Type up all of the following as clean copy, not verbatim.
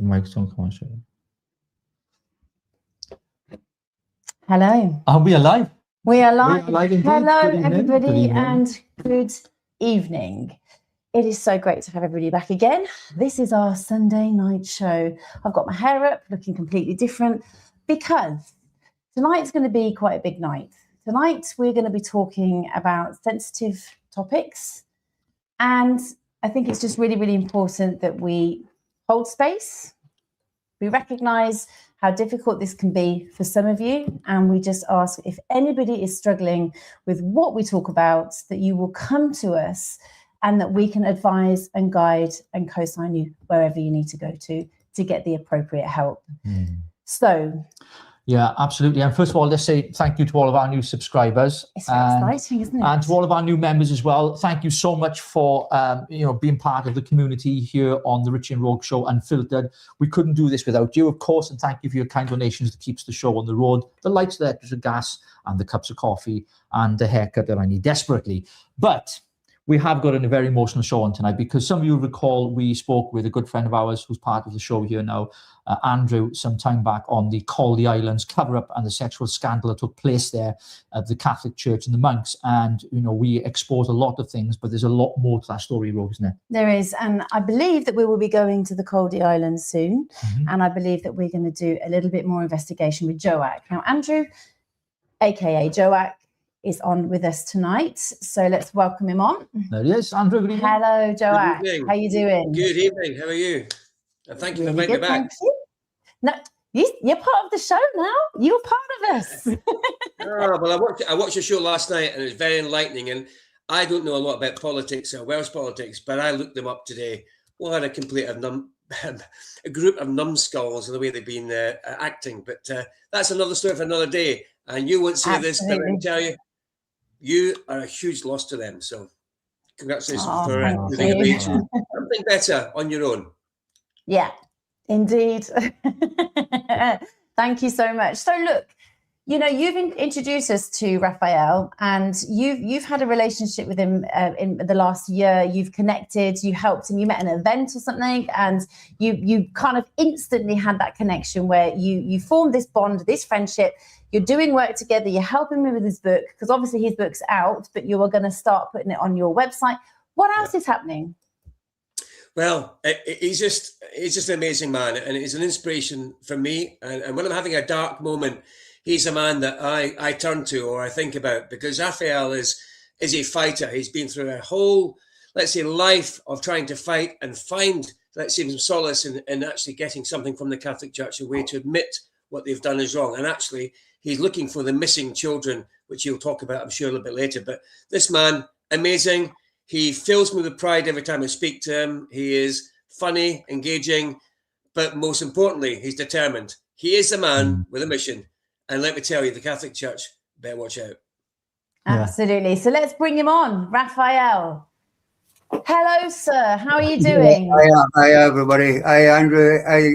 the mic's don't come on, sure. Hello. Are we alive? We are live. We are live indeed. Hello, Good evening. everybody, Good evening. and good evening. It is so great to have everybody back again. This is our Sunday night show. I've got my hair up, looking completely different, because tonight's going to be quite a big night. Tonight, we're going to be talking about sensitive topics, and I think it's just really, really important that we hold space. We recognise how difficult this can be for some of you, and we just ask if anybody is struggling with what we talk about, that you will come to us and that we can advise and guide and co-sign you wherever you need to go to get the appropriate help. So... yeah, absolutely. And first of all, let's say thank you to all of our new subscribers. It's very exciting, isn't it? And to all of our new members as well. Thank you so much for being part of the community here on the Richie and Rogue Show Unfiltered. We couldn't do this without you, of course, and thank you for your kind donations that keeps the show on the road. The lights, the electric gas, and the cups of coffee, and the haircut that I need desperately. But we have got a very emotional show on tonight, because some of you recall we spoke with a good friend of ours who's part of the show here now, Andrew, some time back on the Caldy Islands cover-up and the sexual scandal that took place there at the Catholic Church and the monks. And, we exposed a lot of things, but there's a lot more to that story, Rose, isn't there? There is. And I believe that we will be going to the Caldy Islands soon. And I believe that we're going to do a little bit more investigation with JOAC. Now, Andrew, aka JOAC, is on with us tonight, so let's welcome him on. There he is, Andrew. Good evening. Hello, JOAC. How you doing? Good evening. How are you? And thank you for Really inviting me back. thank you. No, you're part of the show now. You're part of us. Well, I watched your show last night, and it was very enlightening. And I don't know a lot about politics or Welsh politics, but I looked them up today. What a complete a group of numbskulls in the way they've been acting. But that's another story for another day. And you won't say this, but I can tell you, you are a huge loss to them. So congratulations for doing something better on your own. Yeah, indeed. Thank you so much. So look, you've introduced us to Raphael, and you've had a relationship with him in the last year. You've connected, you helped him, you met at an event or something, and you kind of instantly had that connection where you formed this bond, this friendship. You're doing work together, you're helping me with his book, because obviously his book's out, but you are going to start putting it on your website. What else is happening? Well, he's just an amazing man, and he's an inspiration for me. And when I'm having a dark moment, he's a man that I turn to or I think about, because Raphael is a fighter. He's been through a whole, let's say, life of trying to fight and find, let's say, some solace in actually getting something from the Catholic Church, a way to admit what they've done is wrong. And actually, he's looking for the missing children, which he'll talk about, I'm sure, a little bit later. But this man, amazing. He fills me with pride every time I speak to him. He is funny, engaging, but most importantly, he's determined. He is a man with a mission. And let me tell you, the Catholic Church better watch out. Absolutely. So let's bring him on. Raphael. Hello, sir. How are you doing? Hi, everybody. Hi, Andrew. Hi,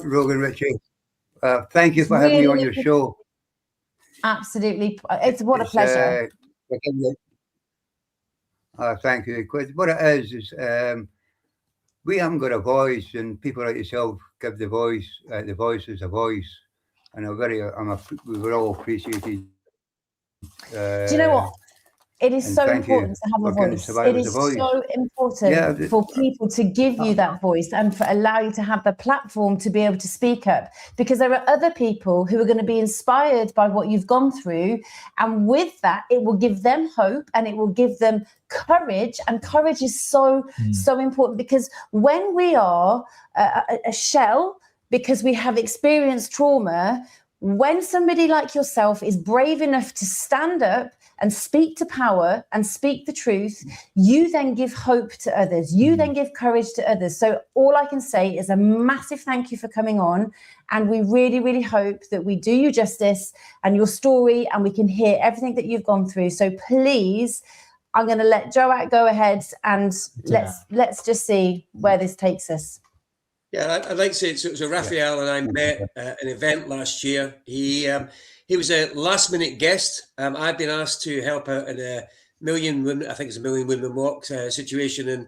Rogan Richie. Thank you for having me on your show. Absolutely. It's what a pleasure. Thank you. Because what it is we haven't got a voice, and people like yourself give the voice, the voices a voice, and we were all appreciated. Do you know what? It is so important to have a voice. It is so important for people to give you that voice and for allow you to have the platform to be able to speak up, because there are other people who are going to be inspired by what you've gone through. And with that, it will give them hope and it will give them courage. And courage is so important, because when we are a shell, because we have experienced trauma, when somebody like yourself is brave enough to stand up and speak to power and speak the truth, you then give hope to others. You then give courage to others. So all I can say is a massive thank you for coming on. And we really, really hope that we do you justice and your story, and we can hear everything that you've gone through. So please, I'm going to let JOAC go ahead, and let's just see where this takes us. Yeah, I'd like to say, so Raphael and I met at an event last year. He was a last-minute guest. I've been asked to help out in a Million Women, I think it's a Million Women Walk situation, and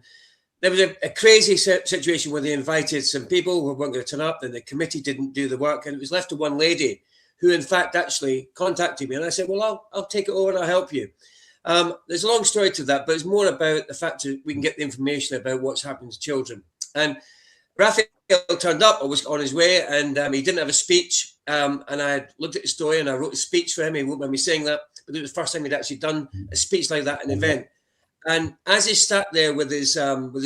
there was a crazy situation where they invited some people who weren't going to turn up, and the committee didn't do the work, and it was left to one lady who, in fact, actually contacted me. And I said, well, I'll take it over and I'll help you. There's a long story to that, but it's more about the fact that we can get the information about what's happening to children. And Raphael turned up, I was on his way, and he didn't have a speech. And I looked at the story and I wrote a speech for him. He won't mind me saying that, but it was the first time he'd actually done a speech like that at an event. And as he sat there with his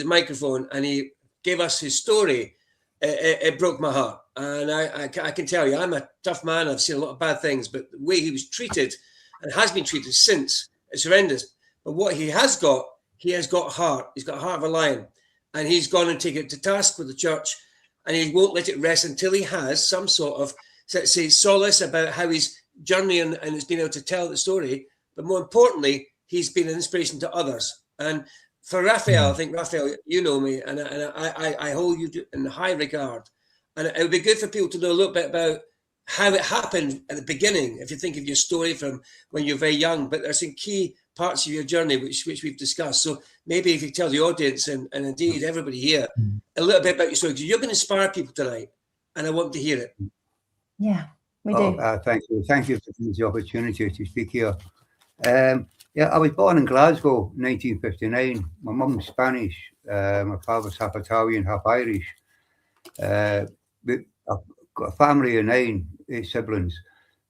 microphone and he gave us his story, it broke my heart. And I can tell you, I'm a tough man. I've seen a lot of bad things, but the way he was treated and has been treated since, it's horrendous. But what he has got heart. He's got a heart of a lion. And he's gone and taken it to task with the church, and he won't let it rest until he has some sort of, say, solace about how he's journeying and has been able to tell the story. But more importantly, he's been an inspiration to others. And for Raphael, I think, Raphael, you know me, and I hold you in high regard. And it would be good for people to know a little bit about how it happened at the beginning, if you think of your story from when you're very young. But there's some key parts of your journey which we've discussed. So maybe if you tell the audience and indeed everybody here a little bit about your story, because you're going to inspire people tonight, and I want to hear it. Yeah, we do. Thank you. Thank you for the opportunity to speak here. Yeah, I was born in Glasgow, 1959. My mum's Spanish. My father's half Italian, half Irish. I've got a family of 8 siblings.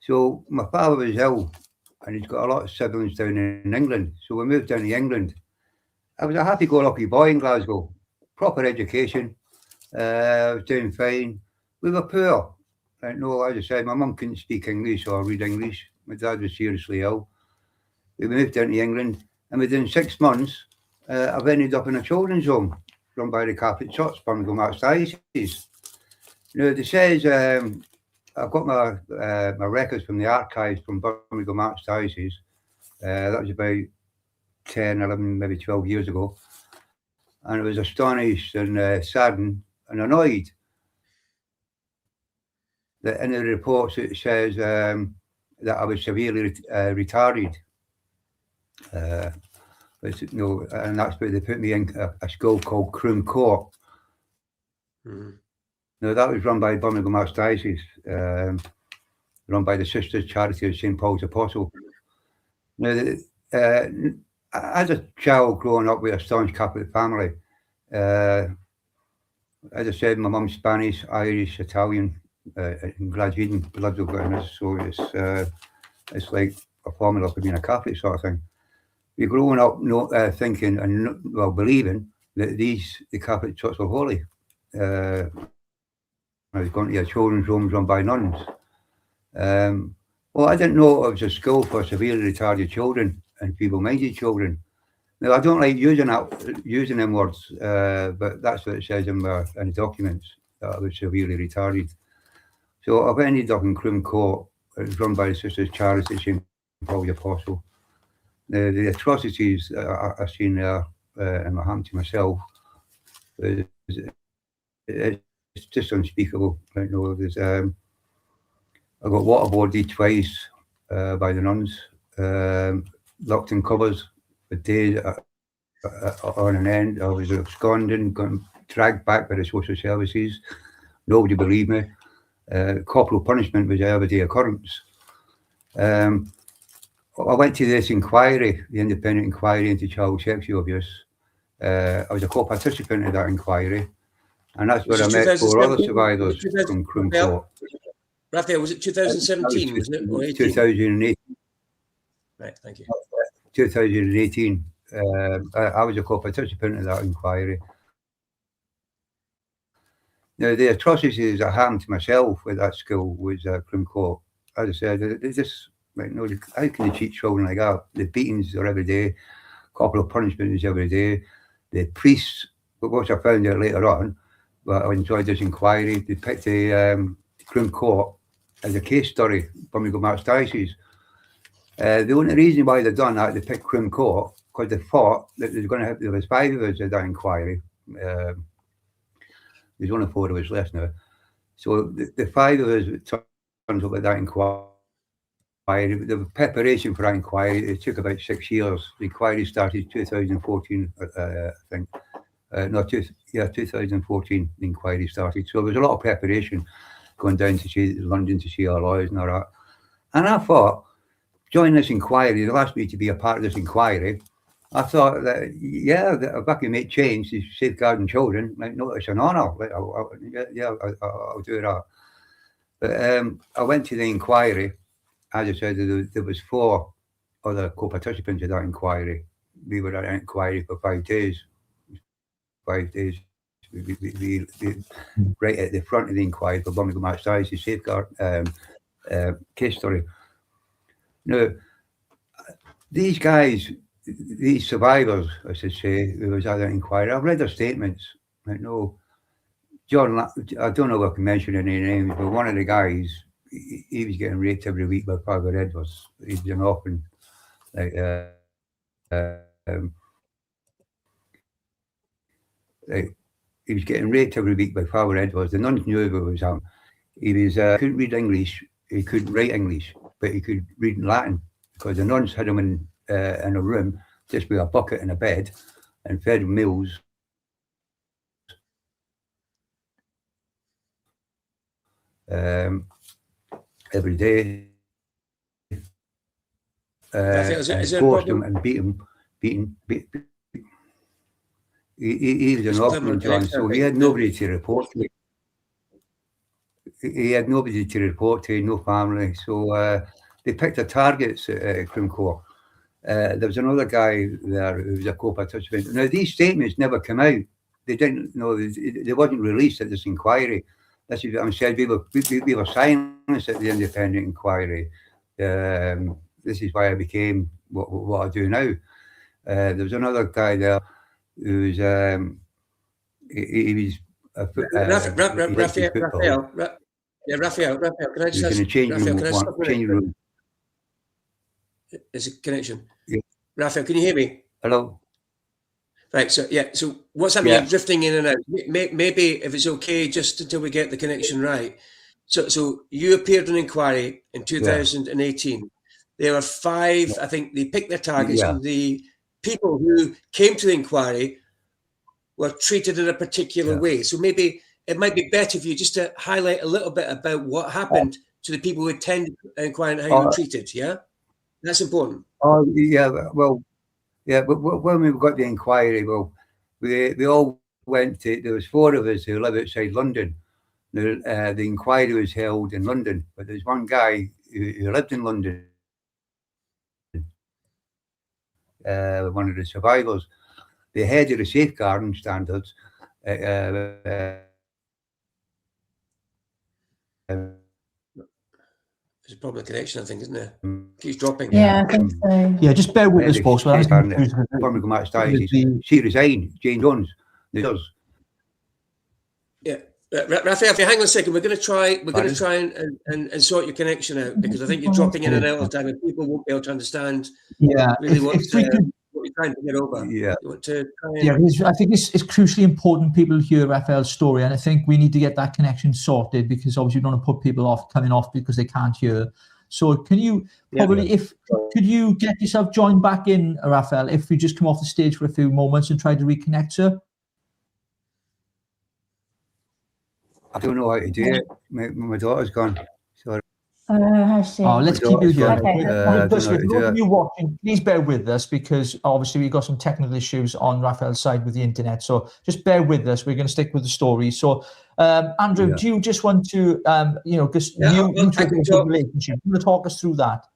So my father was ill, and he's got a lot of siblings down in England. So we moved down to England. I was a happy-go-lucky boy in Glasgow. Proper education. I was doing fine. We were poor. No, as I said, my mum couldn't speak English or read English. My dad was seriously ill. We moved down to England, and within 6 months, I've ended up in a children's home run by the Catholic Church, Birmingham Archdiocese. You know, it says, I've got my records from the archives from Birmingham Archdiocese. That was about 10, 11, maybe 12 years ago. And I was astonished and saddened and annoyed that in the reports it says that I was severely retarded. And that's why they put me in a school called Croome Court. Now, that was run by Birmingham Archdiocese, run by the Sisters Charity of St. Paul's Apostle. Now, as a child growing up with a staunch Catholic family, as I said, my mum's Spanish, Irish, Italian, and Glaswegian, blood of goodness. So it's like a formula for being a Catholic sort of thing. We're growing up thinking and believing that the Catholic Church were holy. I was going to a children's home run by nuns. Well, I didn't know it was a school for severely retarded children and feeble-minded children. Now, I don't like using them words, but that's what it says in the documents, that I was severely retarded. So I've ended up in Croome Court. It was run by the Sisters Charity of St. Paul's Apostle. The atrocities I've seen there in my hand to myself, it's just unspeakable. I know there's I got waterboarded twice by the nuns, locked in covers for days on an end. I was absconding, got dragged back by the social services. Nobody believed me. Corporal punishment was an everyday occurrence. I went to this inquiry, the independent inquiry into child sexual abuse. I was a co-participant in that inquiry, and that's where I met 4 other survivors from Croome Court. Raphael, was it 2017? Was it? Or 2018. Right, thank you. 2018. I was a co-participant in that inquiry. Now, the atrocities that happened to myself with that school was Croome Court. As I said, they just, like, no, how can they treat children like that? The beatings are every day, corporal punishment is every day. The priests, which I found out later on, but I enjoyed this inquiry, they picked the Croome Court as a case study, Birmingham Archdiocese. The only reason why they done that, they picked Croome Court, because they thought that there was 5 of us at that inquiry. There's only 4 of us left now. So the 5 of us turned up at that inquiry. The preparation for that inquiry, it took about 6 years. The inquiry started 2014, I think. No, 2014, the inquiry started. So there was a lot of preparation going down to London to see our lawyers and all that. And I thought, join this inquiry, they'll ask me to be a part of this inquiry. I thought that, if I can make change to safeguarding children, no, it's an honour. I'll do that. But I went to the inquiry. As I said, there was 4 other co-participants in that inquiry. We were at an inquiry for 5 days. 5 days. We right at the front of the inquiry for Birmingham Archdiocese, the safeguard case story. Now, these guys, these survivors, I should say, who was at that inquiry, I've read their statements. I know John, I don't know if I can mention any names, but one of the guys, he was getting raped every week by Father Edwards. He was an orphan, he was getting raped every week by Father Edwards. The nuns knew if it was him. He couldn't read English, he couldn't write English, but he could read in Latin, because the nuns had him in a room just with a bucket and a bed and fed him meals. Every day, forced him and beat him. He was an orphan, John, so he had nobody to report to. He had nobody to report to, no family. So they picked their targets at Croome Court. There was another guy there who was a co-participant. Now, these statements never come out. They didn't know, they wasn't released at this inquiry. This is what I'm saying. We were silenced at the independent inquiry. This is why I became what I do now. There was another guy there who was he was Raphael, can I just ask, Raphael, is it connection? Yeah. Raphael, can you hear me? Hello. Right, so what's happening? You're drifting in and out. Maybe if it's okay, just until we get the connection right. So you appeared on inquiry in 2018. Yeah. There were 5, I think they picked their targets, and the people who came to the inquiry were treated in a particular way. So maybe it might be better for you just to highlight a little bit about what happened to the people who attended the inquiry and how you were treated, That's important. But when we got the inquiry, we all went to, there was 4 of us who live outside London. The inquiry was held in London, but there's one guy who lived in London, one of the survivors. The head of the safeguarding standards, there's a problem with connection, I think, isn't there? Keeps dropping. Yeah, I think so. Yeah, just bear with us, folks. She resigned, Jane Jones. Yeah, Raphael, if you hang on a second, we're going to try and sort your connection out, because I think you're dropping in and out all the time, and people won't be able to understand really what you're trying to get over. I think it's crucially important people hear Raphael's story, and I think we need to get that connection sorted, because obviously we don't want to put people coming off because they can't hear. So can you could you get yourself joined back in, Raphael, if we just come off the stage for a few moments and try to reconnect, sir? I don't know how to do it. My daughter's gone. Sorry. Let's keep you here. Okay. You watching, please bear with us, because obviously we've got some technical issues on Raphael's side with the internet. So just bear with us. We're going to stick with the story. So, Andrew, do you just want to, because you a relationship, you want to talk us through that?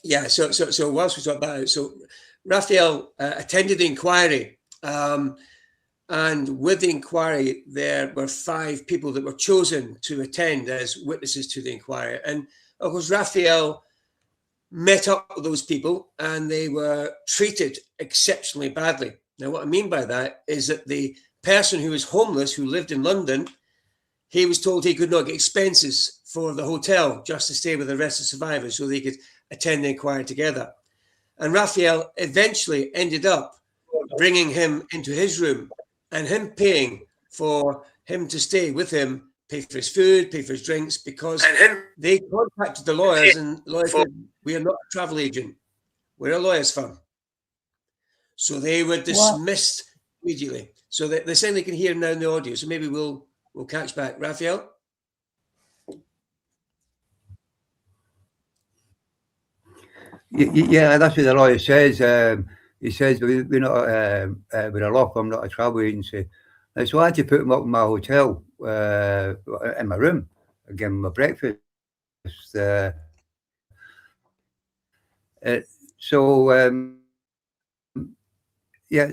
Yeah. So whilst we talk about it, so Raphael attended the inquiry. And with the inquiry, there were 5 people that were chosen to attend as witnesses to the inquiry. And of course, Raphael met up with those people, and they were treated exceptionally badly. Now, what I mean by that is that the person who was homeless, who lived in London, he was told he could not get expenses for the hotel just to stay with the rest of the survivors so they could attend the inquiry together. And Raphael eventually ended up bringing him into his room, and him paying for him to stay with him, pay for his food, pay for his drinks, because they contacted the lawyers, and the lawyers said, we are not a travel agent, we're a lawyer's firm. So they were dismissed Immediately. So they're saying they can hear him now in the audio. So maybe we'll catch back. Raphael? Yeah, that's what the lawyer says. He says we're not we're a law firm, not a travel agency. And so I had to put him up in my hotel, in my room, and give him my breakfast. Yeah, so when we were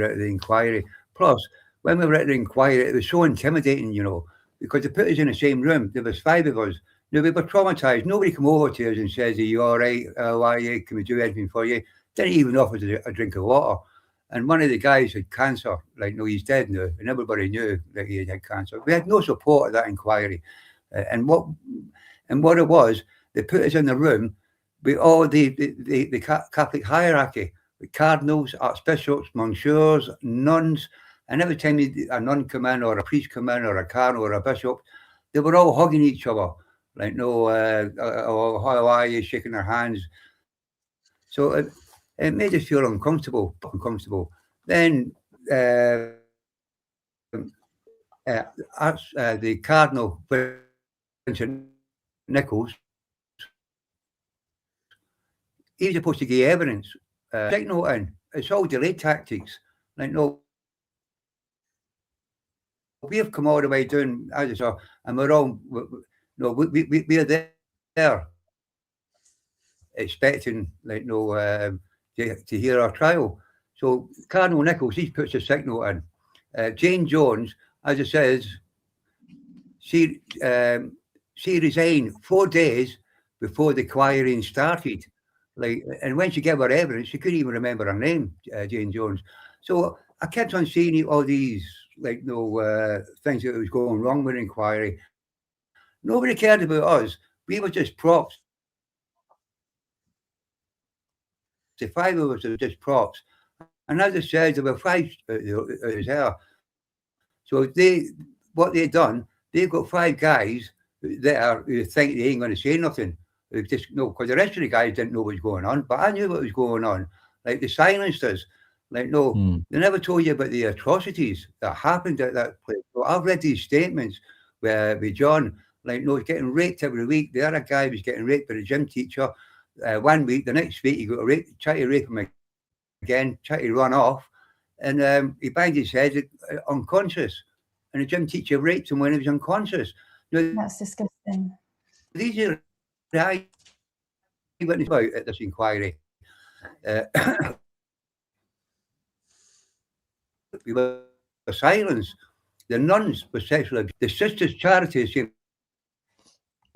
at the inquiry, plus when we were at the inquiry, it was so intimidating, you know, because they put us in the same room. There was 5 of us. You know, we were traumatized. Nobody come over to us and says, "Are you all right? How are you? Can we do anything for you?" Didn't even offer us a drink of water. And one of the guys had cancer. Like, no, he's dead now, and everybody knew that he had cancer. We had no support at that inquiry. And what it was, they put us in the room with all the Catholic hierarchy, with cardinals, archbishops, monsieurs, nuns, and every time a nun come in, or a priest come in, or a cardinal, or a bishop, they were all hugging each other, like, no, how are you, shaking their hands. So it made us feel uncomfortable. Then the Cardinal, Vincent Nichols, he was supposed to give evidence. Signal in. It's all delay tactics. Like, no, we have come all the way down, as I saw, and we're all, we're there expecting, like, no, to hear our trial. So Cardinal Nichols, he puts a signal in. Jane Jones, as I says, she resigned 4 days before the inquiry started. Like, and when she gave her evidence, she couldn't even remember her name, Jane Jones. So I kept on seeing all these, like, things that was going wrong with the inquiry. Nobody cared about us. We were just props. The 5 of us were just props. And as I said, there were 5 there. So what they've done, they've got 5 guys who think they ain't going to say nothing. Just, no, because the rest of the guys didn't know what was going on, but I knew what was going on. Like, they silenced us. Like, no, they never told you about the atrocities that happened at that place. So I've read these statements with John, like, no, he's getting raped every week. The other guy was getting raped by the gym teacher 1 week. The next week, he got raped, tried to rape him again, tried to run off, and he banged his head unconscious. And the gym teacher raped him when he was unconscious. That's disgusting. These are the eyewitnesses about at this inquiry. We were silenced. The nuns were sexually abused. The Sisters' Charity, St.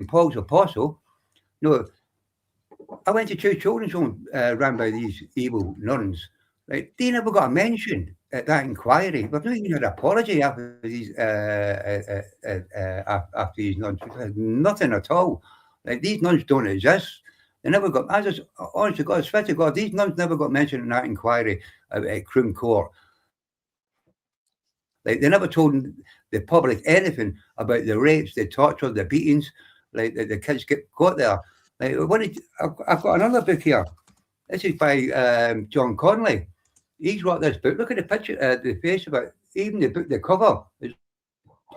Paul's Apostle. No, I went to 2 children's homes run by these evil nuns. Like, they never got a mention at that inquiry. We've not even had an apology after these nuns. We've had nothing at all. Like, these nuns don't exist. They never got, honestly, God, I swear to God, these nuns never got mentioned in that inquiry at Croome Court. Like, they never told the public anything about the rapes, the torture, the beatings. Like, the kids got there. Like, I've got another book here. This is by John Connolly. He's wrote this book. Look at the picture, the face of it. Even the book, the cover, is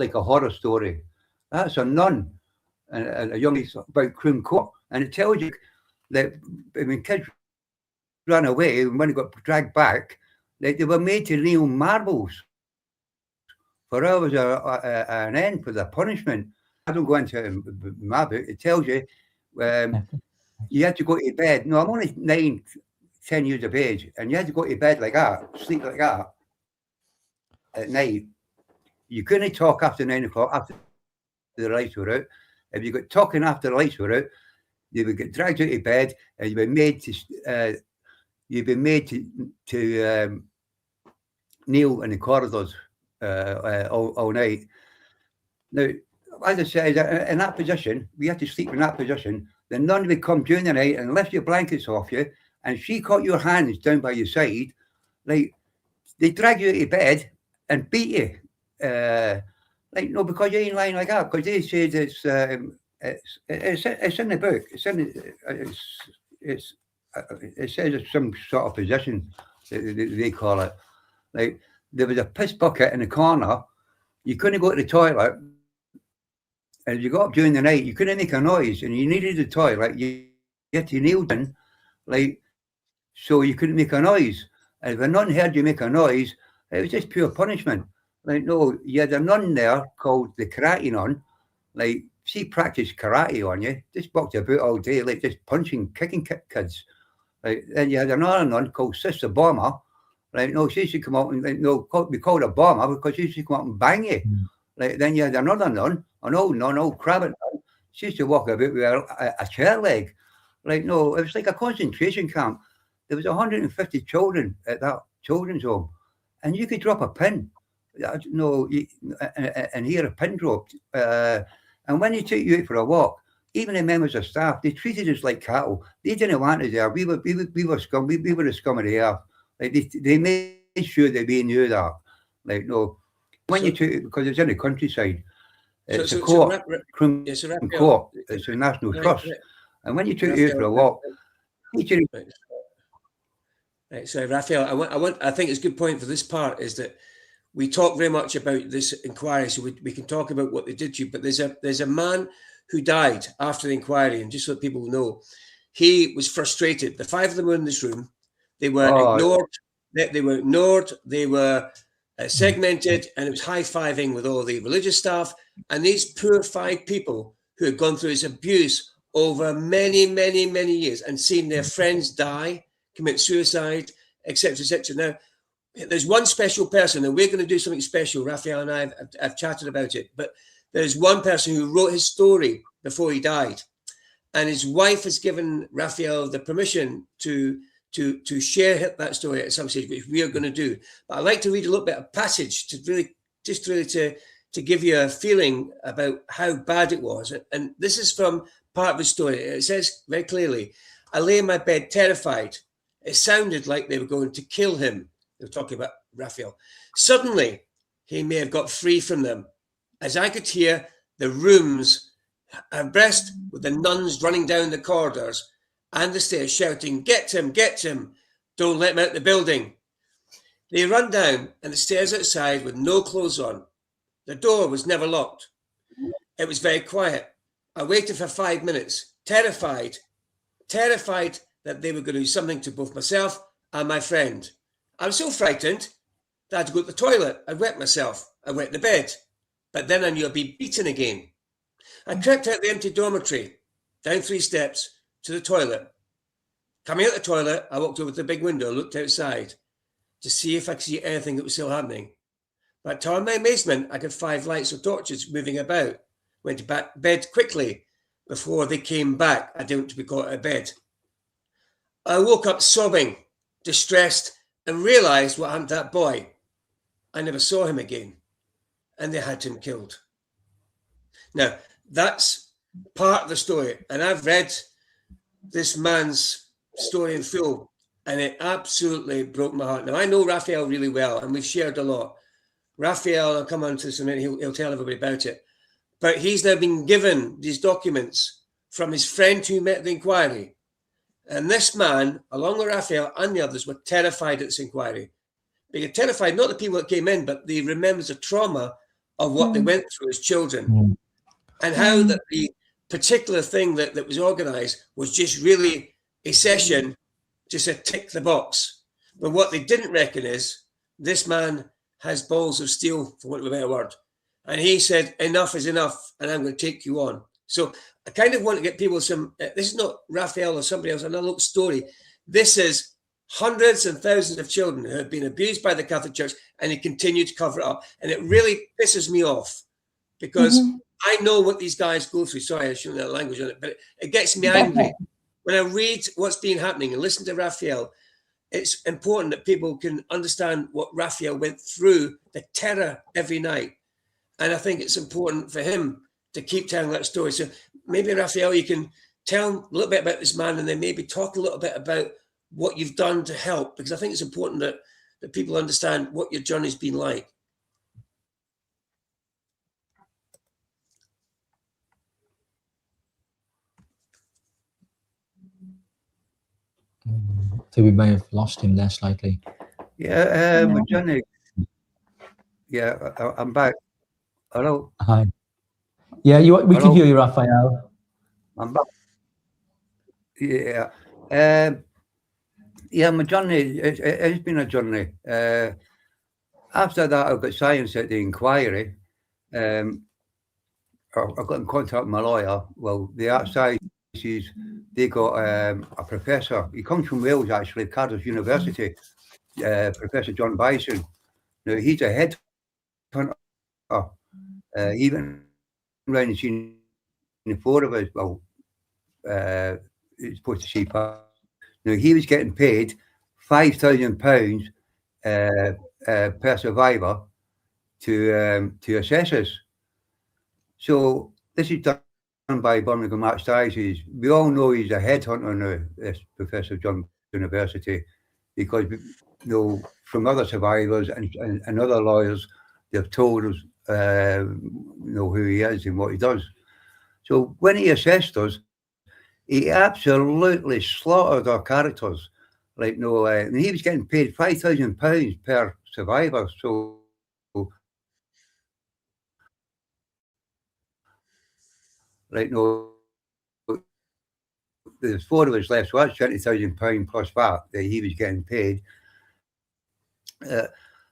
like a horror story. That's a nun and a young lady about Croome Court. And it tells you that when kids ran away and when they got dragged back, like, they were made to kneel marbles for hours an end for the punishment. I don't go into my book. It tells you you had to go to bed. No, I'm only 9, 10 years of age, and you had to go to bed like that, sleep like that at night. You couldn't talk after 9 o'clock, after the lights were out. If you got talking after the lights were out, you would get dragged out of bed, and you'd be made to kneel in the corridors all night. Now, as I said, in that position, we had to sleep in that position. The nun would come during the night and lift your blankets off you, and she caught your hands down by your side. Like, they drag you out of bed and beat you. Like, no, because you ain't lying like that. Because they said it's in the book. It says it's some sort of position they call it. Like, there was a piss bucket in the corner. You couldn't go to the toilet. And if you got up during the night, you couldn't make a noise, and you needed the toilet. You had to kneel down, like, so you couldn't make a noise. And if a nun heard you make a noise, it was just pure punishment. Like, no, you had a nun there called the karate nun. Like, she practiced karate on you, just walked about all day, like, just punching, kicking kids. Like, then you had another nun called Sister Bomber. Like, no, she used to come out and, like, no, we called her Bomber because she used to come out and bang you. Like, then you had another nun, an old nun, old crabbit nun. She used to walk about with a chair leg. Like, no, it was like a concentration camp. There was 150 children at that children's home, and you could drop a pin, and hear a pin dropped. And when they took you out for a walk, even the members of staff, they treated us like cattle. They didn't want us there. We were scum. We were the scum of the earth. Like, they made sure that we knew that. Like, no, when you took it, because it's in the countryside, it's a court, Croome Court. It's a national trust. And when you took you out for a walk, Right, so Raphael, I think it's a good point for this part is that we talk very much about this inquiry, so we can talk about what they did to you. But there's a man who died after the inquiry, and just so that people know, he was frustrated. The 5 of them were in this room. They were ignored. They were ignored. They were segmented, and it was high-fiving with all the religious staff. And these poor 5 people who had gone through this abuse over many, many, many years and seen their friends die, commit suicide, etc., etc. Now, there's one special person, and we're going to do something special. Raphael and I have chatted about it, but there's one person who wrote his story before he died, and his wife has given Raphael the permission to share that story at some stage, which we are going to do. But I'd like to read a little bit of passage to really to give you a feeling about how bad it was. And this is from part of his story. It says very clearly, "I lay in my bed terrified. It sounded like they were going to kill him." They were talking about Raphael. "Suddenly, he may have got free from them, as I could hear the rooms abreast with the nuns running down the corridors and the stairs shouting, 'Get him, get him. Don't let him out the building.' They run down and the stairs outside with no clothes on. The door was never locked. It was very quiet. I waited for 5 minutes, terrified that they were going to do something to both myself and my friend. I was so frightened that I had to go to the toilet. I wet myself. I wet the bed. But then I knew I'd be beaten again. I crept out the empty dormitory, down 3 steps to the toilet. Coming out the toilet, I walked over to the big window and looked outside to see if I could see anything that was still happening. But to my amazement, I could 5 lights of torches moving about. Went to bed quickly before they came back. I didn't want to be caught out of bed. I woke up sobbing, distressed, and realised what happened to that boy. I never saw him again, and they had him killed." Now, that's part of the story, and I've read this man's story in full, and it absolutely broke my heart. Now, I know Raphael really well, and we've shared a lot. Raphael, I'll come on to this in a minute, he'll tell everybody about it. But he's now been given these documents from his friend who met the inquiry. And this man, along with Raphael and the others, were terrified at this inquiry. They were terrified, not the people that came in, but they remembered the trauma of what they went through as children. And how that the particular thing that was organised was just really a session, just a tick the box. But what they didn't reckon is this man has balls of steel, for want of a better word. And he said, enough is enough, and I'm going to take you on. So I kind of want to get people some, this is not Raphael or somebody else, another little story. This is hundreds and thousands of children who have been abused by the Catholic Church, and they continue to cover it up. And it really pisses me off because I know what these guys go through. Sorry, I shouldn't have that language on it, but it gets me angry. When I read what's been happening and listen to Raphael, it's important that people can understand what Raphael went through, the terror every night. And I think it's important for him to keep telling that story. So maybe, Raphael, you can tell a little bit about this man and then maybe talk a little bit about what you've done to help, because I think it's important that people understand what your journey's been like. So we may have lost him there slightly. Yeah, Johnny. Yeah, I'm back. Hello. Hi. Yeah, we can hear you, Raphael. I'm back. Yeah. Yeah, my journey, it's been a journey. After that, I got science at the inquiry. I got in contact with my lawyer. Well, the Archdiocese, they got a professor. He comes from Wales, actually, Cardiff University, Professor John Bison. Now, he's a headhunter. He went around and seen the four of us. Well, he's supposed to see. Now, he was getting paid £5,000 per survivor to assess us. So this is done by Birmingham Archdiocese. We all know he's a headhunter now, this Professor John University, because from other survivors and other lawyers, they've told us who he is and what he does. So when he assessed us, he absolutely slaughtered our characters. Like and he was getting paid £5,000 per survivor. So there's four of us left, so that's £20,000 plus VAT that he was getting paid.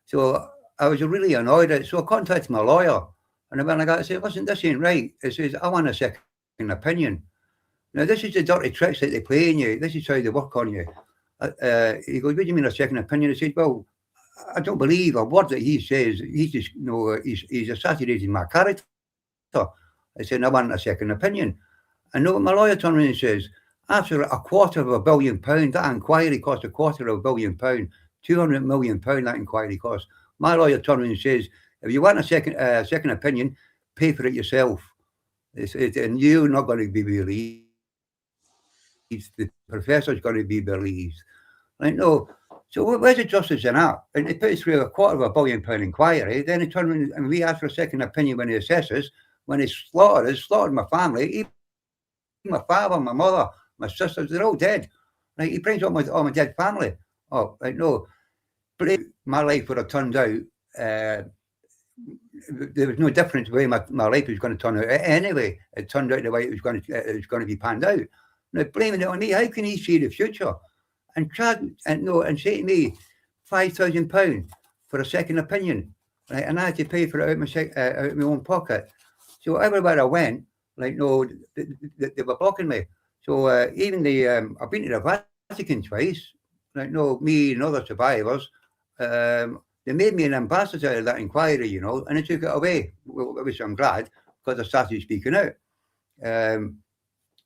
So I was really annoyed at it. So I contacted my lawyer, and when I said, listen, this ain't right. It says, I want a second opinion. Now, this is the dirty tricks that they play on you. This is how they work on you. He goes, what do you mean a second opinion? I said, well, I don't believe a word that he says. He's just, he's assassinating my character. I said, I want a second opinion. And my lawyer turned around and says, after £250 million, that inquiry cost £250 million, £200 million that inquiry cost. My lawyer turned around and says, if you want a second opinion, pay for it yourself. And you're not going to be released. The professor's going to be released. Like, no. So where's the justice in that? And they put us through £250 million inquiry. Then they turn around and we ask for a second opinion when they assess us. When they slaughtered my family, even my father, my mother, my sisters, they're all dead. Like, he brings up all my dead family. Oh, like, no. But my life would have turned out, there was no difference the way my life was going to turn out. Anyway, it turned out the way it was going to be panned out. Now, blaming it on me, how can he see the future? And say to me, £5,000 for a second opinion, right? And I had to pay for it out of my own pocket. So everywhere I went, they were blocking me. So even I've been to the Vatican twice. Me and other survivors. They made me an ambassador of that inquiry, and they took it away, which I'm glad, because I started speaking out. They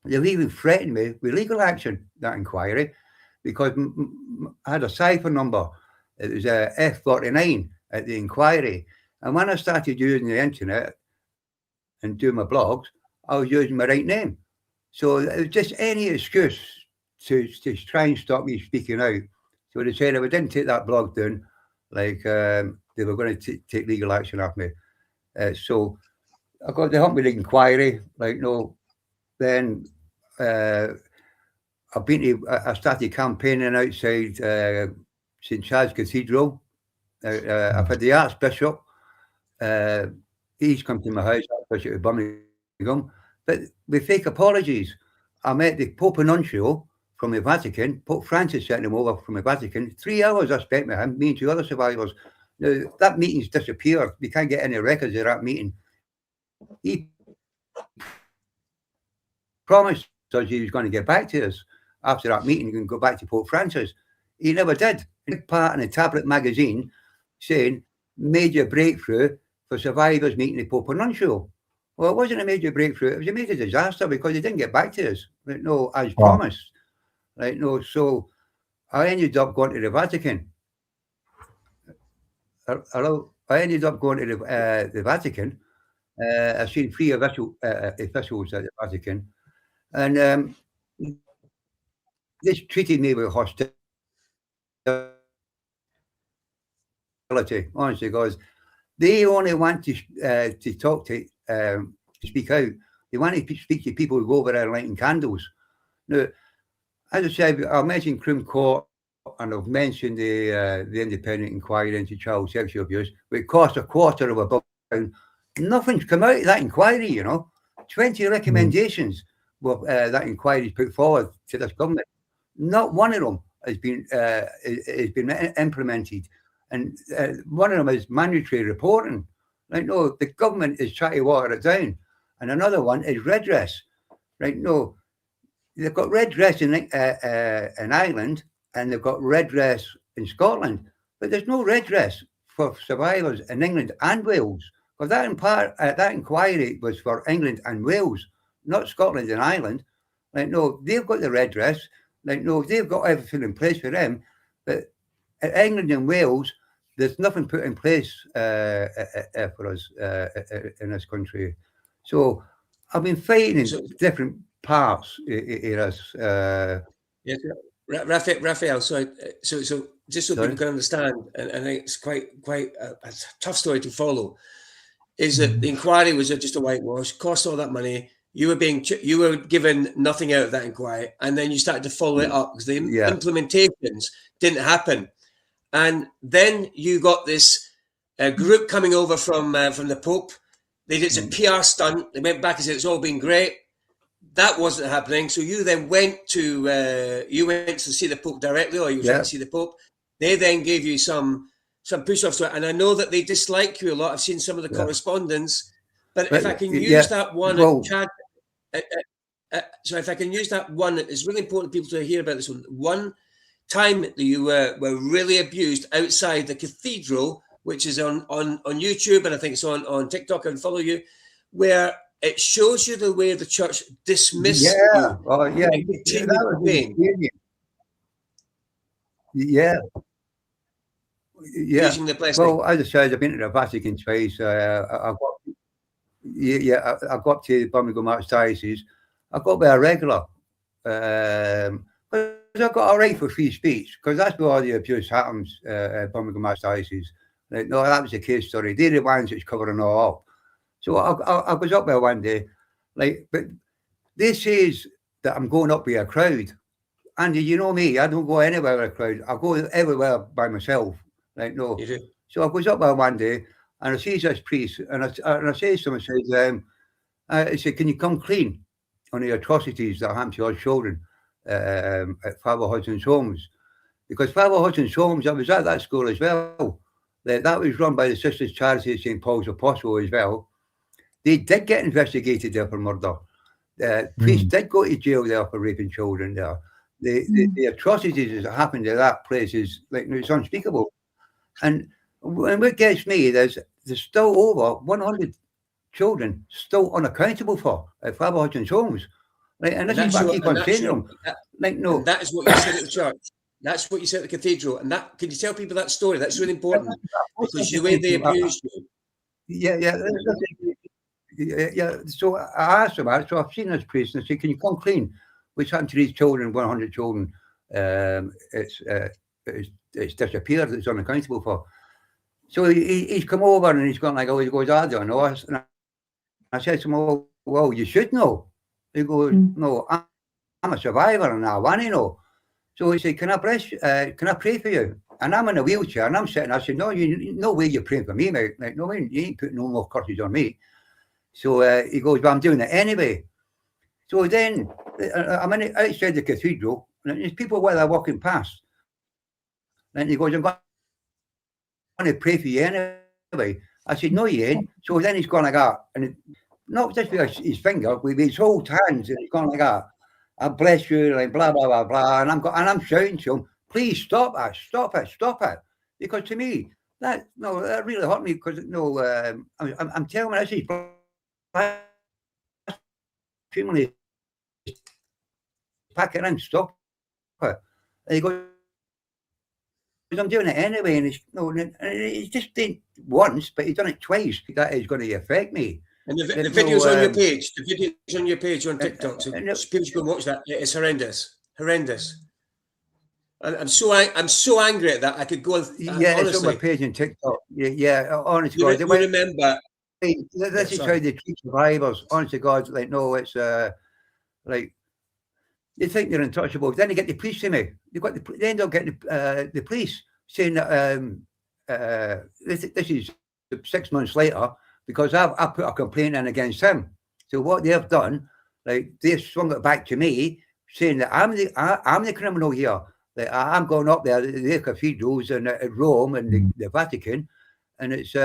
even threatened me with legal action, that inquiry, because I had a cipher number. It was F49 at the inquiry. And when I started using the internet and doing my blogs, I was using my right name. So it was just any excuse to try and stop me speaking out. So they said if I didn't take that blog down, they were going to take legal action off me. So I got the hump with the inquiry. Then I started campaigning outside St. Chad's Cathedral. I've had the Archbishop. He's come to my house, Archbishop of Birmingham, but with fake apologies. I met the Pope Nuncio from the Vatican. Pope Francis sent him over from the Vatican. 3 hours I spent with him, me and two other survivors. Now, that meeting's disappeared. We can't get any records of that meeting. He promised us he was going to get back to us after that meeting and go back to Pope Francis. He never did. A big part in a tablet magazine saying major breakthrough for survivors meeting the Pope Nuncio. Well, it wasn't a major breakthrough. It was a major disaster because he didn't get back to us. As promised. So I ended up going to the Vatican. Hello? I ended up going to the Vatican. I've seen 3 officials at the Vatican. And this treated me with hostility, honestly, because they only want to talk to speak out. They want to speak to people who go over there lighting candles. Now, as I said, I mentioned Croome Court and I've mentioned the independent inquiry into child sexual abuse, which cost £250,000. Nothing's come out of that inquiry, you know. 20 recommendations were that inquiry's put forward to this government. Not one of them has been implemented, and one of them is mandatory reporting. Right? No, the government is trying to water it down, and another one is redress. Right? No, they've got redress in Ireland, and they've got redress in Scotland, but there's no redress for survivors in England and Wales. Because that inquiry was for England and Wales, not Scotland and Ireland. Like, no, they've got the redress. Like, no, they've got everything in place for them. But at England and Wales, there's nothing put in place for us in this country. So I've been fighting in different parts of this. Yes, Raphael. So just so people can understand, and I think it's quite a tough story to follow. Is that the inquiry was just a whitewash, cost all that money. You were given nothing out of that inquiry, and then you started to follow it up because the implementations didn't happen. And then you got this group coming over from the Pope. They did a PR stunt. They went back and said it's all been great. That wasn't happening. So you then went to see the Pope directly, or you went to see the Pope. They then gave you some push-offs to it, and I know that they dislike you a lot. I've seen some of the correspondence, but if I can use that one, so if I can use that one, it's really important for people to hear about this one. One time that you were really abused outside the cathedral, which is on YouTube, and I think it's on TikTok, and follow you, where it shows you the way the church dismissed you. Oh, yeah. Using the blessing. Well, as I said, I've been to the Vatican twice. I've got to Birmingham Archdiocese. I've got to be a regular. Because I've got a right for free speech, because that's where all the abuse happens at Birmingham Archdiocese. Like, no, that was a case story. They're the ones that's covering it all up. So I was up there one day, like, but they says that I'm going up with a crowd. Andy, you know me, I don't go anywhere with a crowd. I go everywhere by myself. Like, no. You do. So I was up there one day, and I sees this priest, and I say to him, I said, can you come clean on the atrocities that happen to our children at Father Hudson's Homes? Because Father Hudson's Homes, I was at that school as well. That was run by the Sisters Charity of St. Paul's Apostle as well. They did get investigated there for murder. Priests did go to jail there for raping children there. The atrocities that happened at that place is, like, it's unspeakable. And what gets me, there's still over 100 children still unaccountable for at Father Hudson's Homes. Like, and this is what I keep on saying to them. Like, no. That is what you said at the church. That's what you said at the cathedral. And that, can you tell people that story? That's really important. Because the way they abused you. Yeah. So I asked about it. So I've seen this priest, and I said, can you come clean? What's happened to these children, 100 children? It's disappeared, it's unaccountable for. So he's come over, and he's gone like, oh, he goes, I don't know. And I said to him, well, you should know. He goes, no, I'm a survivor, and I want to know. So he said, can I pray for you? And I'm in a wheelchair, and I'm sitting. I said, no way you're praying for me, mate. Like, no way, you ain't putting no more curses on me. So he goes, well, I'm doing it anyway. So then I'm outside the cathedral, and there's people while they're walking past. And he goes, I'm going to pray for you anyway. I said, no, you ain't. So then he's gone like that, and not just with his finger, with his whole hands, and he's gone like that. I bless you, like blah blah blah blah, and I'm shouting to him, please stop it, because to me that really hurt me, because I'm telling him this is blasphemy. Pack it in, stop it. And he goes, I'm doing it anyway, and it's just did once, but he's done it twice. That is going to affect me. And the video's on your page. The video's on your page on TikTok, so people should go and watch that. It's horrendous. I'm so angry at that. I could go. Honestly, it's on my page on TikTok. Yeah. Honestly, God, remember. This is how they treat survivors. Honestly, God, like, no, it's like. They think they're untouchable. Then they get the police to me. They end up getting the police saying that this is 6 months later because I put a complaint in against him. So what they've done, like they've swung it back to me, saying that I'm the criminal here. That I'm going up there, the cathedrals and Rome and the Vatican, and it's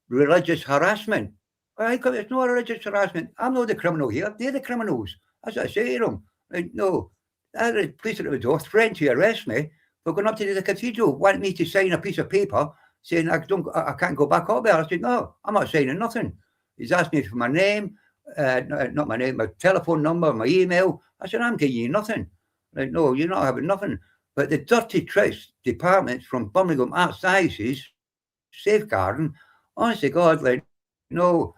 religious harassment. It's not religious harassment. I'm not the criminal here. They're the criminals. That's what I say to them. Like, no, the police at the door threatened to arrest me for going up to the cathedral, want me to sign a piece of paper saying I can't go back up there. I said, no, I'm not signing nothing. He's asked me for my name, not my name, my telephone number, my email. I said, I'm giving you nothing. Like, no, you're not having nothing. But the dirty tricks departments from Birmingham Archdiocese, safeguarding, honestly, God, like, no,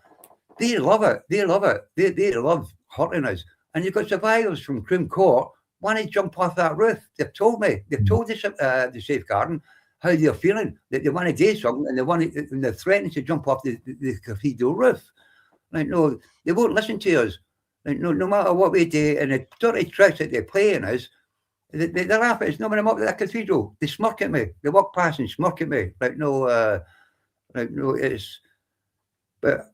they love it. They love it. They love hurting us. And you've got survivors from Croome Court want to jump off that roof. They've told me. They've told the safeguarding how they're feeling, that they want to do something, and they're threatening to jump off the cathedral roof. Like, no, they won't listen to us. Like, no matter what we do, and the dirty tricks that they play in us, they laugh at us. No, when I'm up at that cathedral, they smirk at me. They walk past and smirk at me. Like, no, it's. But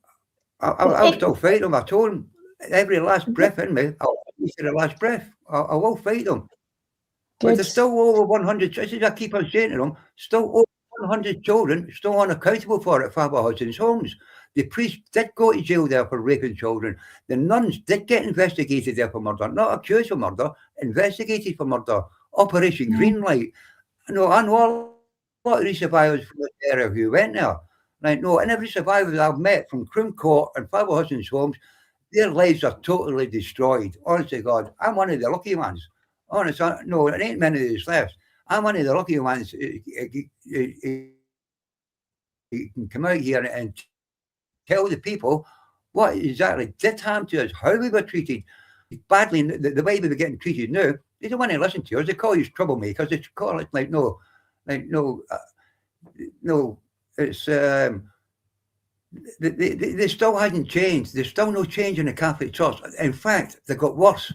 I'll still fight them. I told them every last breath in me. I'll finish the last breath. I will fight them. Good. But there's still over 100. Just as I keep on saying to them, still over 100 children still unaccountable for it. Father Hudson's homes. The priest did go to jail there for raping children. The nuns did get investigated there for murder, not accused of murder, investigated for murder. Operation Greenlight. I know a lot of these survivors from the area who went there. Like, no, and every survivor I've met from Croome Court and Father Hudson's homes, their lives are totally destroyed. Honestly, God, I'm one of the lucky ones. Honestly, no, it ain't many of these left. I'm one of the lucky ones. You can come out here and tell the people what exactly did happen to us, how we were treated badly, the way we were getting treated now. They don't want to listen to us. They call you troublemakers. They call it like no, it's they still hasn't changed. There's still no change in the Catholic Church. In fact, they got worse.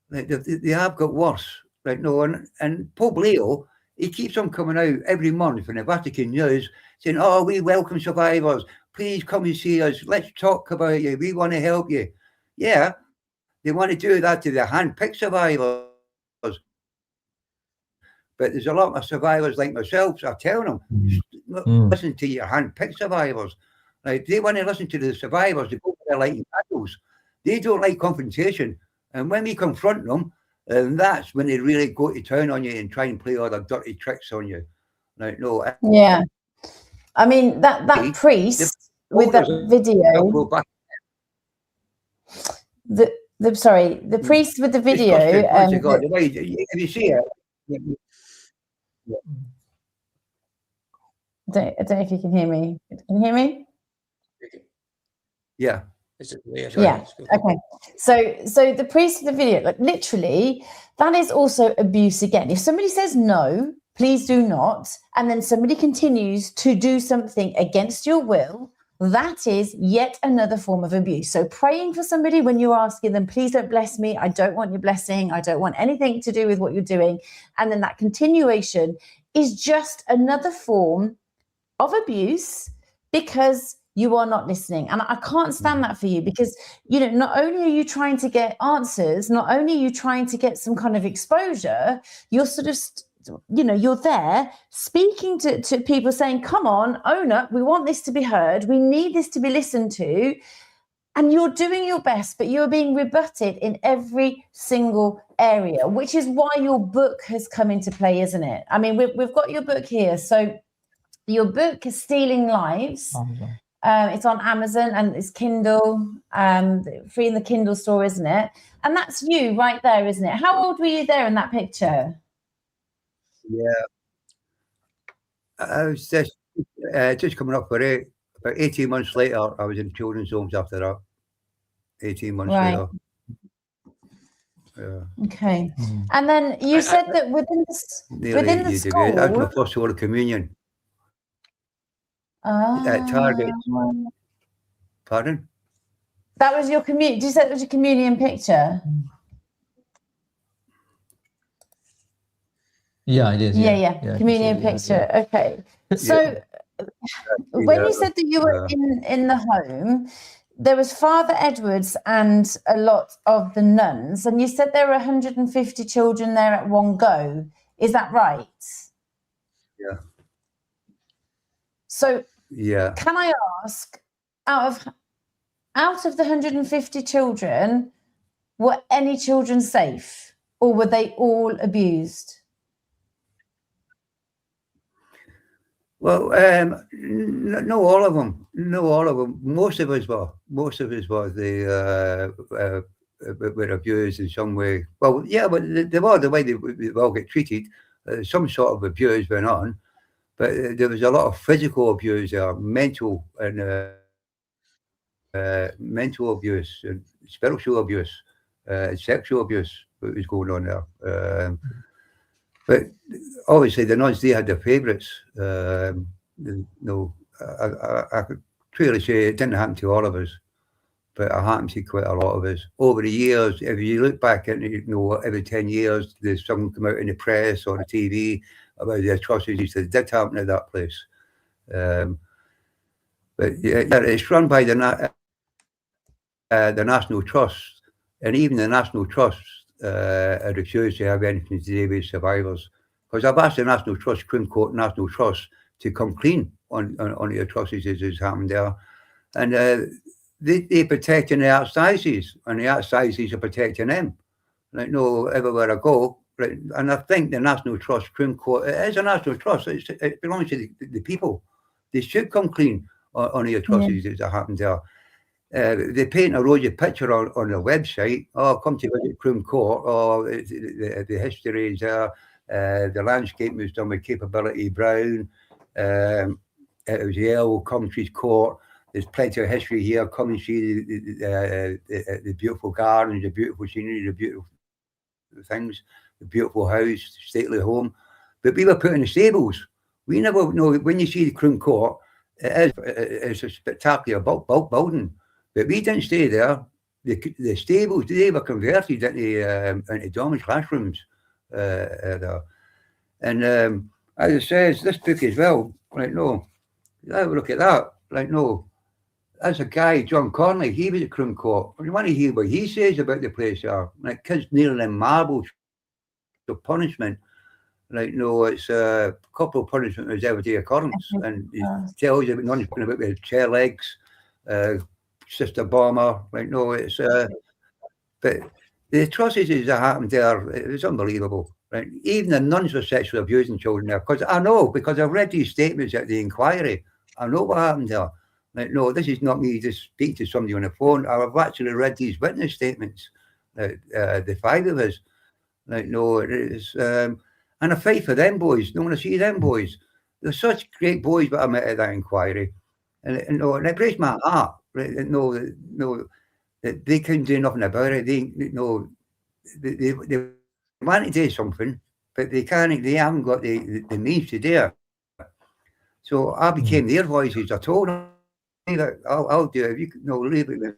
Like, they have got worse. Right? No, and Pope Leo, he keeps on coming out every month in the Vatican News saying, "Oh, we welcome survivors. Please come and see us. Let's talk about you. We want to help you." Yeah, they want to do that to the hand-picked survivors. But there's a lot of survivors like myself, so I tell them, listen to your hand-picked survivors. Like, they want to listen to the survivors. They go for their lighting candles. They don't like confrontation. And when we confront them, that's when they really go to town on you and try and play all the dirty tricks on you. Like, no. Yeah. I mean, that priest with that video. The priest with the video. If you see it. I don't know if you can hear me. Can you hear me? Yeah. Yeah. Okay. So the priest of the video, like, literally, that is also abuse again. If somebody says no, please do not, and then somebody continues to do something against your will, that is yet another form of abuse. So praying for somebody when you're asking them, please don't bless me, I don't want your blessing, I don't want anything to do with what you're doing, and then that continuation is just another form of abuse because you are not listening. And I can't stand that for you because, you know, not only are you trying to get answers, not only are you trying to get some kind of exposure, you're sort of, you're there speaking to people saying, come on, own up. We want this to be heard. We need this to be listened to. And you're doing your best, but you're being rebutted in every single area, which is why your book has come into play, isn't it? I mean, we've got your book here. So your book is Stealing Lives. It's on Amazon and it's Kindle, free in the Kindle store, isn't it? And that's you right there, isn't it? How old were you there in that picture? Yeah, I was just coming up for it. About 18 months later, I was in children's homes after that. 18 months later. Yeah. Okay. And then you said that within the school... That was my first Holy Communion. Target. Pardon? That was your communion. Did you say that was your communion picture? Yeah, it is. Yeah. Communion picture. Yeah. Okay. So when you said that you were in the home, there was Father Edwards and a lot of the nuns, and you said there were 150 children there at one go. Is that right? Yeah. So can I ask, out of the 150 children, were any children safe, or were they all abused? Well, no, all of them. No, all of them. Most of us were. They were abused in some way. Well, yeah, but they were the way they all get treated. Some sort of abuse went on, but there was a lot of physical abuse there, mental abuse, and spiritual abuse, sexual abuse that was going on there. But obviously, the nuns, they had their favourites. I could clearly say it didn't happen to all of us, but it happened to quite a lot of us. Over the years, if you look back at, every 10 years, there's something come out in the press or the TV about the atrocities that did happen at that place. But yeah, it's run by the National Trust, and even the National Trust are refused to have anything to do with survivors. Because I've asked the National Trust, Croome Court National Trust, to come clean on the atrocities that's happened there. And they're protecting the archdiocese, and the archdiocese are protecting them. Like, no, everywhere I go. Right? And I think the National Trust, Croome Court, it is a National Trust. It belongs to the people. They should come clean on the atrocities that happened there. They paint a rosy picture on their website. Oh, come to visit Croome Court. Oh, the history is there. The landscape was done with Capability Brown. It was Yale Coventry's Court. There's plenty of history here. Come and see the beautiful gardens, the beautiful scenery, the beautiful things, the beautiful house, stately home. But we were put in the stables. We never know. When you see the Croome Court, it's a spectacular building. But we didn't stay there. The stables, they were converted into dormitory classrooms there. And as it says, this book as well, like, no, have a look at that. Like, no, that's a guy, John Conley, he was at Croome Court. You want to hear what he says about the place there. Like, kids kneeling in marble for punishment. Like, no, it's a couple of punishment is everyday occurrence. And he tells you about nuns putting about with chair legs, Sister Bomber. Like, no, it's but the atrocities that happened there, it was unbelievable. Right? Even the nuns were sexually abusing children there. Because I know, because I've read these statements at the inquiry. I know what happened there. Like, no, this is not me just speak to somebody on the phone. I've actually read these witness statements, the five of us. Like, no, it is, and I fight for them boys. Don't want to see them boys. They're such great boys that I met at that inquiry, and it breaks my heart. Right? No, they couldn't do nothing about it. They want to do something, but they can't. They haven't got the means to do it. So I became their voices. I told them that I'll do it. If you leave it with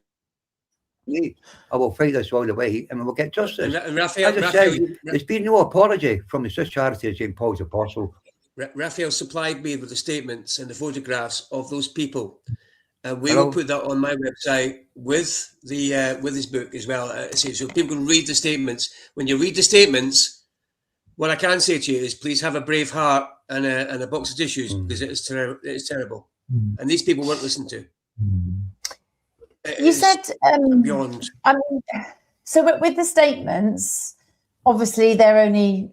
me, I will fight this all the way, and we'll get justice. And Raphael, there's been no apology from the Swiss Charity of St. Paul's Apostle. Raphael supplied me with the statements and the photographs of those people, and we will put that on my website with his book as well. So people can read the statements. When you read the statements, what I can say to you is, please have a brave heart and a box of tissues, because it is terrible, and these people weren't listened to. You said beyond. I mean, so with the statements, obviously they're only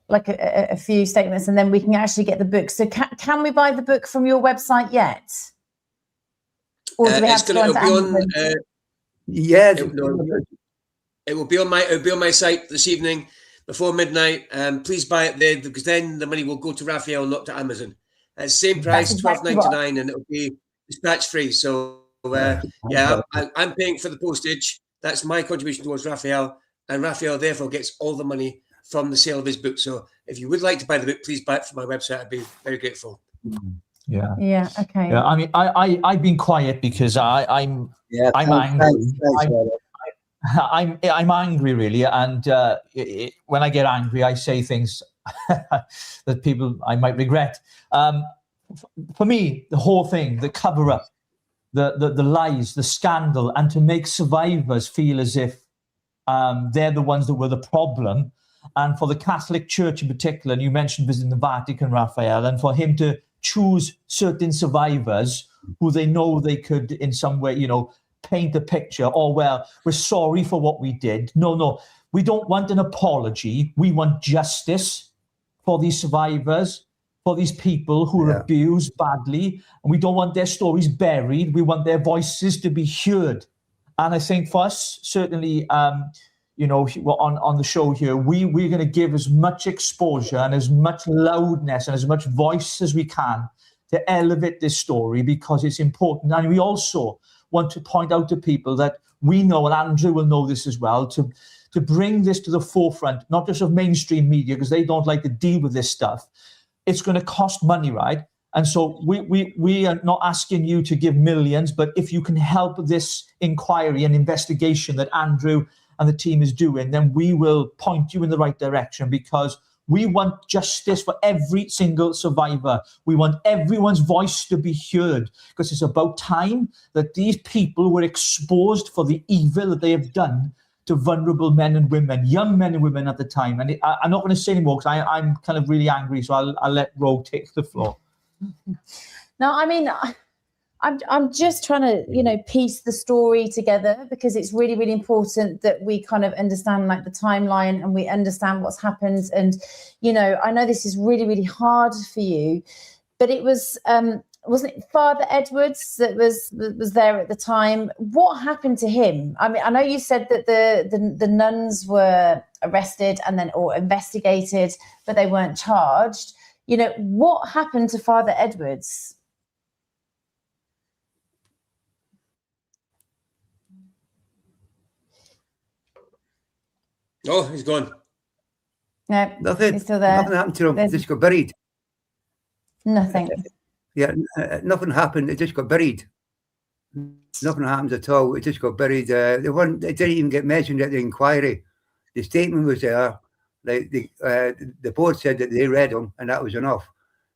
like a few statements, and then we can actually get the book. So can we buy the book from your website yet? Or do we have to go on Amazon? It will be on my site this evening before midnight. Please buy it there, because then the money will go to Raphael, not to Amazon. Same price, $12.99, and it will be dispatch free. So I'm paying for the postage. That's my contribution towards Raphael, and Raphael therefore gets all the money from the sale of his book. So if you would like to buy the book, please buy it from my website. I'd be very grateful. Yeah. Okay. Yeah. I mean, I've been quiet because I'm angry. I'm angry, really, and when I get angry, I say things that people I might regret. For me, the whole thing, the cover up, the lies, the scandal, and to make survivors feel as if they're the ones that were the problem. And for the Catholic Church in particular, and you mentioned visiting the Vatican, Raphael, and for him to choose certain survivors who they know they could in some way, paint a picture, or, well, we're sorry for what we did. No, we don't want an apology. We want justice for these survivors, for these people who are abused badly. And we don't want their stories buried. We want their voices to be heard. And I think for us, certainly, on the show here, we're going to give as much exposure and as much loudness and as much voice as we can to elevate this story, because it's important. And we also want to point out to people that we know, and Andrew will know this as well, to bring this to the forefront, not just of mainstream media, because they don't like to deal with this stuff. It's going to cost money, right? And so we are not asking you to give millions, but if you can help this inquiry and investigation that Andrew and the team is doing, then we will point you in the right direction, because we want justice for every single survivor. We want everyone's voice to be heard, because it's about time that these people were exposed for the evil that they have done to vulnerable men and women, young men and women at the time. And I'm not going to say anymore, because I'm kind of really angry, so I'll let Ro take the floor. No, I mean, I'm just trying to, piece the story together, because it's really, really important that we kind of understand like the timeline and we understand what's happened. And, I know this is really, really hard for you, but it was, wasn't it Father Edwards that was there at the time? What happened to him? I mean, I know you said that the nuns were arrested or investigated, but they weren't charged. What happened to Father Edwards? Oh, he's gone. No, nothing. He's still there. Nothing happened to him. He just got buried. Nothing. Yeah, nothing happened. It just got buried. Nothing happened at all. It just got buried. It didn't even get mentioned at the inquiry. The statement was there. Like the board said that they read them, and that was enough.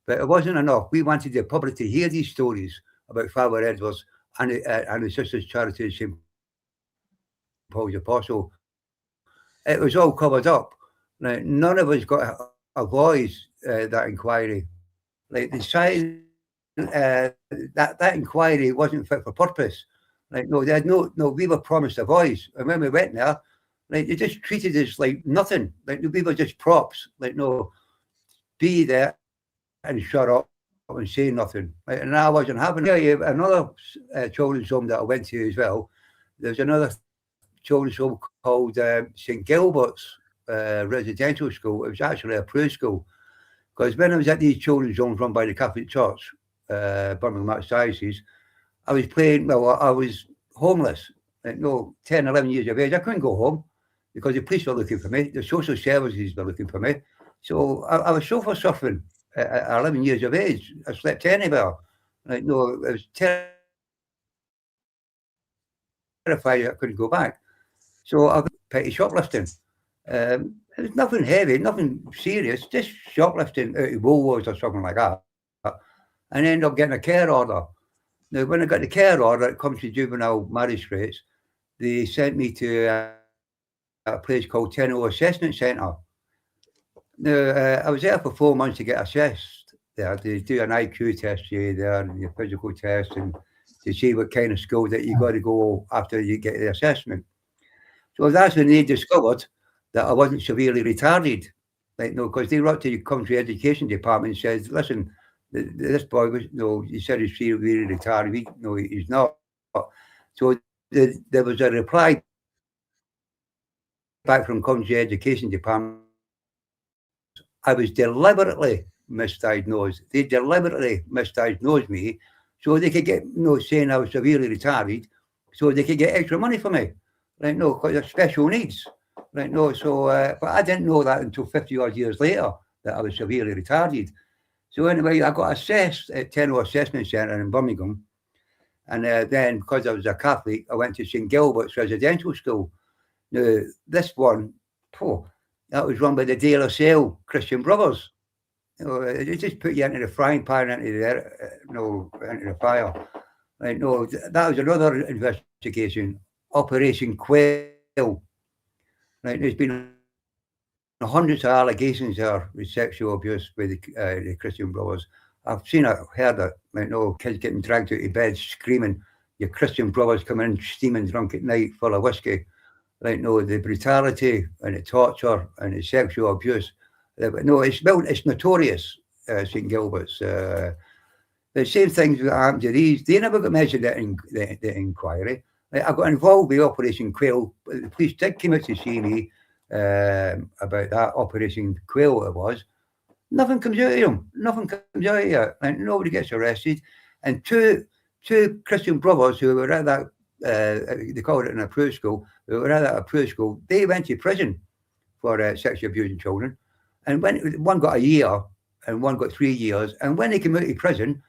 But it wasn't enough. We wanted the public to hear these stories about Father Edwards and his sister's charity, St. Paul's Apostle. It was all covered up. Like, none of us got a voice that inquiry. Like that inquiry wasn't fit for purpose. Like no, they had no. We were promised a voice, and when we went there, like they just treated us like nothing. Like we were just props. Like no, be there and shut up and say nothing. Like, and I wasn't having it. Another children's home that I went to as well. There's another children's home called St. Gilbert's Residential School. It was actually a preschool, because when I was at these children's homes run by the Catholic Church, Birmingham Archdiocese, I was playing. Well, I was homeless. Like, 10, 11 years of age. I couldn't go home because the police were looking for me. The social services were looking for me. So I was sofa suffering at 11 years of age. I slept anywhere. Like, it was terrified I couldn't go back. So I was petty shoplifting. It was nothing heavy, nothing serious, just shoplifting out of Woolworths or something like that. And ended up getting a care order. Now, when I got the care order, it comes to juvenile magistrates. They sent me to a place called Tenno Assessment Centre. Now, I was there for 4 months to get assessed there. They do an IQ test there and your physical test, and to see what kind of school that you got to go after you get the assessment. So that's when they discovered that I wasn't severely retarded. Like, because they wrote to the country education department and said, listen, this boy was, he said he's severely retarded. He's not. So there was a reply back from country education department. I was deliberately misdiagnosed. They deliberately misdiagnosed me so they could get, saying I was severely retarded, so they could get extra money for me. Like, because of special needs. Like, but I didn't know that until 50 odd years later, that I was severely retarded. So anyway, I got assessed at Tenno Assessment Centre in Birmingham. And then, because I was a Catholic, I went to St. Gilbert's Residential School. Now, this one, that was run by the De La Salle Christian Brothers. They just put you into the frying pan, into the fire. Like, no, that was another investigation, Operation Quail. Like, there's been hundreds of allegations there with sexual abuse by the Christian Brothers. I've seen it, heard it. Like, no, kids getting dragged out of bed screaming, your Christian Brothers coming in steaming drunk at night full of whiskey. Like, no, the brutality and the torture and the sexual abuse. No, it's notorious, St. Gilbert's. The same things that happened to these, they never got mentioned in the inquiry. Like, I got involved with Operation Quail, but the police did come out to see me about that Operation Quail it was. Nothing comes out of them. Nothing comes out of it. And nobody gets arrested. And two Christian Brothers who were at that, they called it an approved school, who were at that approved school, they went to prison for sexually abusing children. And when one got a year and one got 3 years, and when they came out of prison,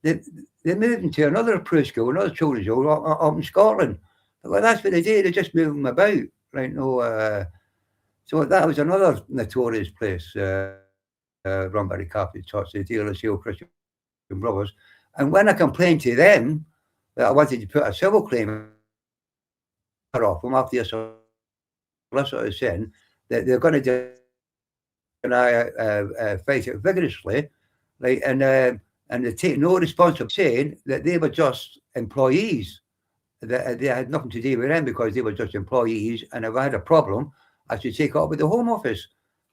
they moved into another approved school, another children's school up in Scotland. Well, that's what they did. They just moved them about. Right? No, so that was another notorious place run by the Catholic Church, the De La Salle Christian Brothers. And when I complained to them that I wanted to put a civil claim off them after the solicitor saying that they're going to fight it vigorously, like, and they take no responsibility, saying that they were just employees, that they had nothing to do with them because they were just employees, and if I had a problem, I should take it up with the Home Office.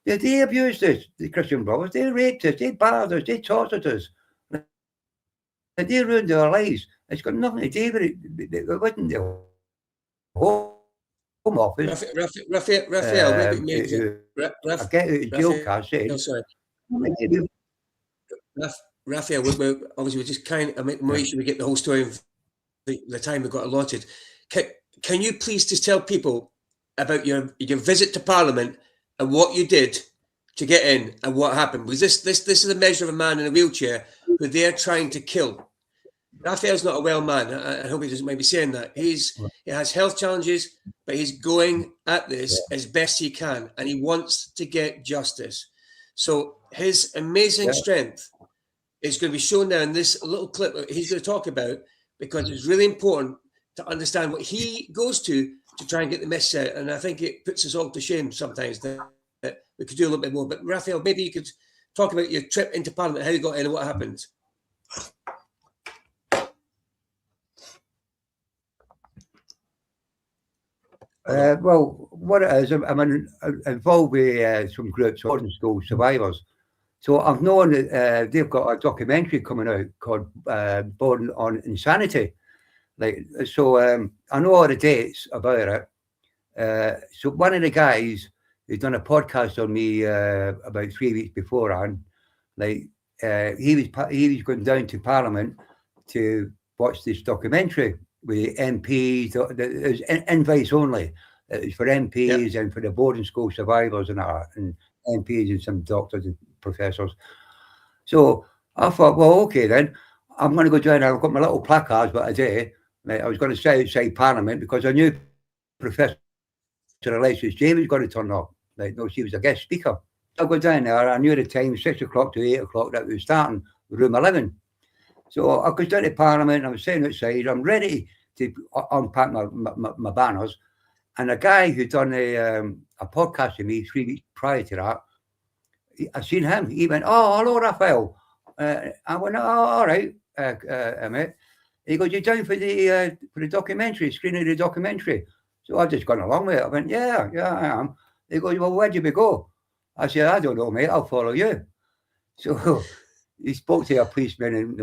They abused us, the Christian Brothers. They raped us, they battered us, they tortured us. They ruined our lives. It's got nothing to do with it. It wasn't the Home Office. Raphael, I get a jail card saying. No, sorry. Raphael, obviously we're just kind of make sure we get the whole story of the time we got allotted. Can you please just tell people about your visit to Parliament and what you did to get in and what happened? Was this is a measure of a man in a wheelchair who they're trying to kill? Raphael's not a well man. I hope he doesn't mind me saying that. He has health challenges, but he's going at this as best he can, and he wants to get justice. So his amazing strength is going to be shown now in this little clip that he's going to talk about, because it's really important to understand what he goes to try and get the message out. And I think it puts us all to shame sometimes that we could do a little bit more. But Raphael, maybe you could talk about your trip into Parliament, how you got in and what happened. Well, what it is, I'm involved with some groups, boarding school survivors. So I've known that they've got a documentary coming out called Boarding on Insanity. Like, so I know all the dates about it. So one of the guys who's done a podcast on me about 3 weeks beforehand, like he was going down to Parliament to watch this documentary with MPs. It was invites only. It was for MPs and for the boarding school survivors and MPs and some doctors and professors. So I thought, well, okay then, I'm going to go join. I've got my little placards, but today I was going to stay outside Parliament because I knew Professor Alexis James was going to turn up. Like, no, she was a guest speaker. I go down there. I knew the time, 6 o'clock to 8 o'clock, that we were starting room 11. So I goes down to Parliament. I was sitting outside. I'm ready to unpack my banners. And a guy who'd done a podcast with me 3 weeks prior to that, I seen him. He went, "Oh, hello, Raphael." I went, "Oh, all right, mate." He goes, "You down for the documentary, screening of the documentary?" So I just gone along with it. I went, yeah, I am. He goes, "Well, where'd you go?" I said, "I don't know, mate. I'll follow you." So he spoke to a policeman and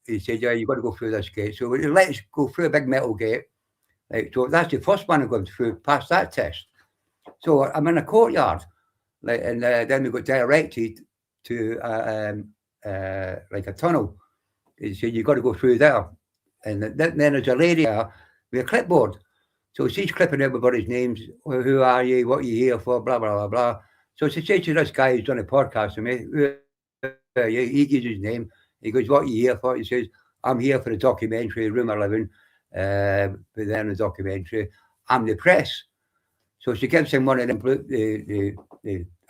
he said, "Yeah, you've got to go through this gate." So we let us go through a big metal gate. Like, so that's the first one I'm going through, past that test. So I'm in a courtyard. Like, and then we got directed to like a tunnel. He said, "You've got to go through there." And then there's a lady there with a clipboard. So she's clipping everybody's names. Who are you? What are you here for? Blah, blah, blah, blah. So she said to this guy who's done a podcast with me, "Who are you?" He gives his name. He goes, "What are you here for?" He says, "I'm here for the documentary, room 11. But then the documentary, I'm the press." So she gives him one of them the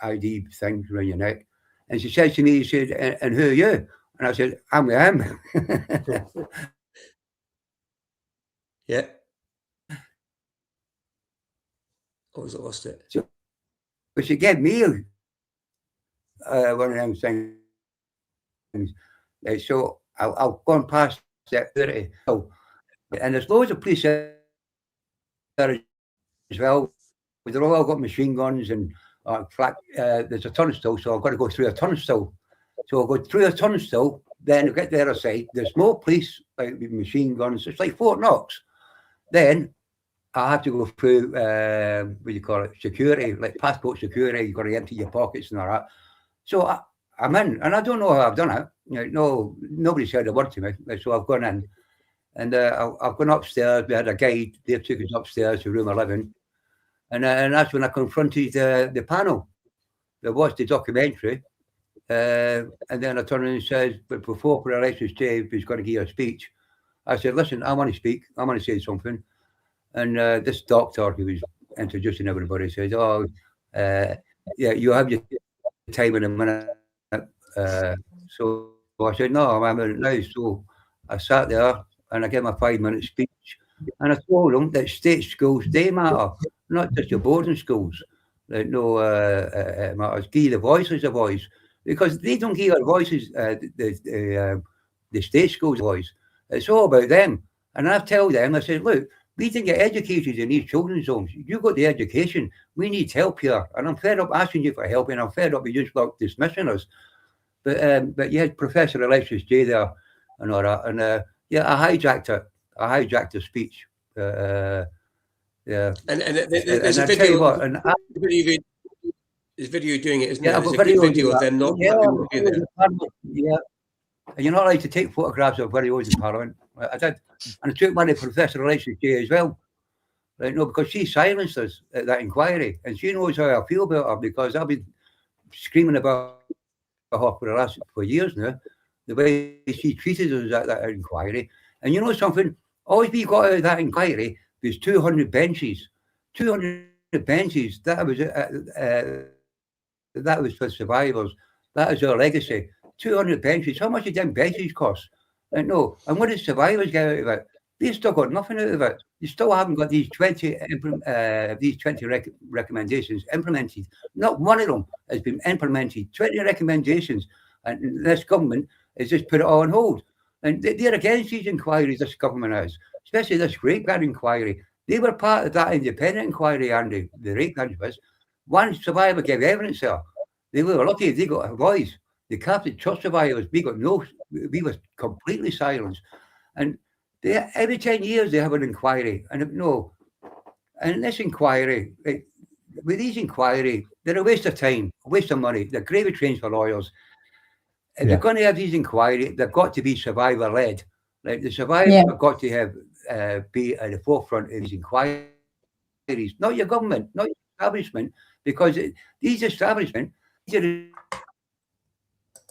ID things around your neck, and she says to me, she said, and who are you? And I said, I'm with him. Yeah. Oh, I lost it. So she gave me one of them things. So I'll go on past that 30. And there's loads of police there as well. They've all got machine guns and there's a turnstile, so I've got to go through a turnstile. So I'll go through a turnstile, then I'll get to the other side. There's no police like with machine guns. It's like Fort Knox. Then I have to go through, what do you call it, security, like passport security. You've got to empty your pockets and all that. So I'm in, and I don't know how I've done it. No, nobody said a word to me. So I've gone in, and I've gone upstairs. We had a guide. They took us upstairs to room 11. And that's when I confronted the panel that watched the documentary. And then I turned around and said, but before Alexis J was going to give a speech, I said, listen, I want to speak. I want to say something. And this doctor who was introducing everybody said, oh, yeah, you have your time in a minute. So I said, no, I'm in it now. So I sat there and I gave my 5-minute speech. And I told them that state schools, they matter, not just your boarding schools. Like, no, it matters. Give the voices a voice. Because they don't give our voices, the state schools a voice. It's all about them. And I tell them, I said, look, we didn't get educated in these children's homes. You got the education. We need help here. And I'm fed up asking you for help, and I'm fed up with you just like dismissing us. But you had Professor Alexis J there and all that. And yeah, I hijacked it. I hijacked the speech. Yeah. And there's a video. What, there's video doing it, isn't yeah, it? There's a good video of them not. Yeah. And you're not allowed to take photographs of videos in Parliament. I did. And I took one of Professor Alexis J as well. Right, no, because she silenced us at that inquiry. And she knows how I feel about her, because I've been screaming about her for years now. The way she treated us at that inquiry. And you know something? All we got out of that inquiry was 200 benches. 200 benches. That was for survivors. That is our legacy. 200 benches. How much did them benches cost? No. And what did survivors get out of it? They still got nothing out of it. They still haven't got these 20 recommendations implemented. Not one of them has been implemented. 20 recommendations. And this government has just put it all on hold. And they're against these inquiries, this government is, especially this rape gun inquiry. They were part of that independent inquiry, Andy, the rape gun was. One survivor gave evidence there. They were lucky they got a voice. The Catholic Church survivors, we were completely silenced. And every 10 years they have an inquiry. And this inquiry, with these inquiry, they're a waste of time, a waste of money. They're gravy trains for lawyers. If they're going to have these inquiry, they've got to be survivor-led. Like the survivors have got to have be at the forefront of these inquiries, not your government, not your establishment, because these establishments are the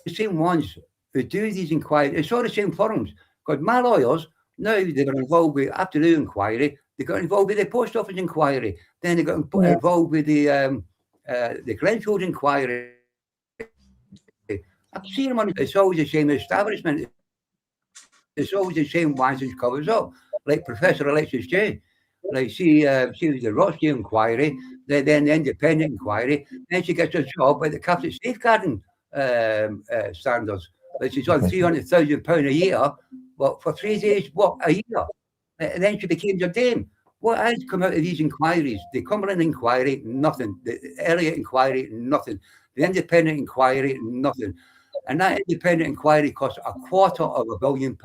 same ones who do these inquiries. It's all the same firms. Because my lawyers, now they got involved with, after the inquiry, they got involved with the post office inquiry. Then they got involved with the Glenfield inquiry. I've seen them on, it's always the same establishment. It's always the same ones who covers up. Like Professor Alexis J. Like she was the Rochdale inquiry, then the independent inquiry, then she gets a job at the Catholic safeguarding standards. Like she's on £300,000 a year, but for 3 days, what, a year? And then she became your dame. What has come out of these inquiries? The Cumberland inquiry, nothing. The Elliott inquiry, nothing. The independent inquiry, nothing. And that independent inquiry cost £250 million.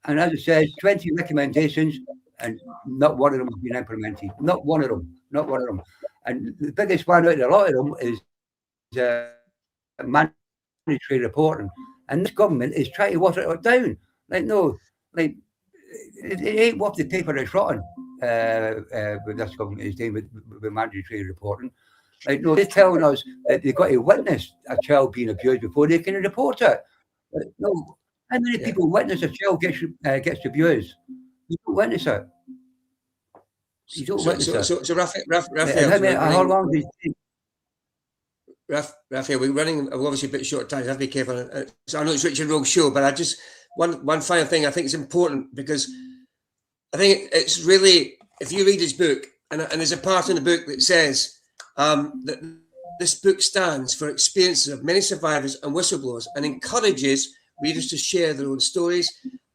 And as I said, 20 recommendations, and not one of them has been implemented. Not one of them. And the biggest one out of a lot of them is mandatory reporting. And this government is trying to water it down. It ain't worth the paper it's written. With this government is doing with mandatory reporting. They're telling us that they've got to witness a child being abused before they can report it. How many people witness a child gets abused? You don't witness it. You don't witness that. So Raphael, Raphael, we're running obviously a bit short time. You have to be careful. So I know it's Richard Rogue's show, but I just one final thing. I think it's important because I think it's really, if you read his book, and there's a part in the book that says that this book stands for experiences of many survivors and whistleblowers and encourages readers to share their own stories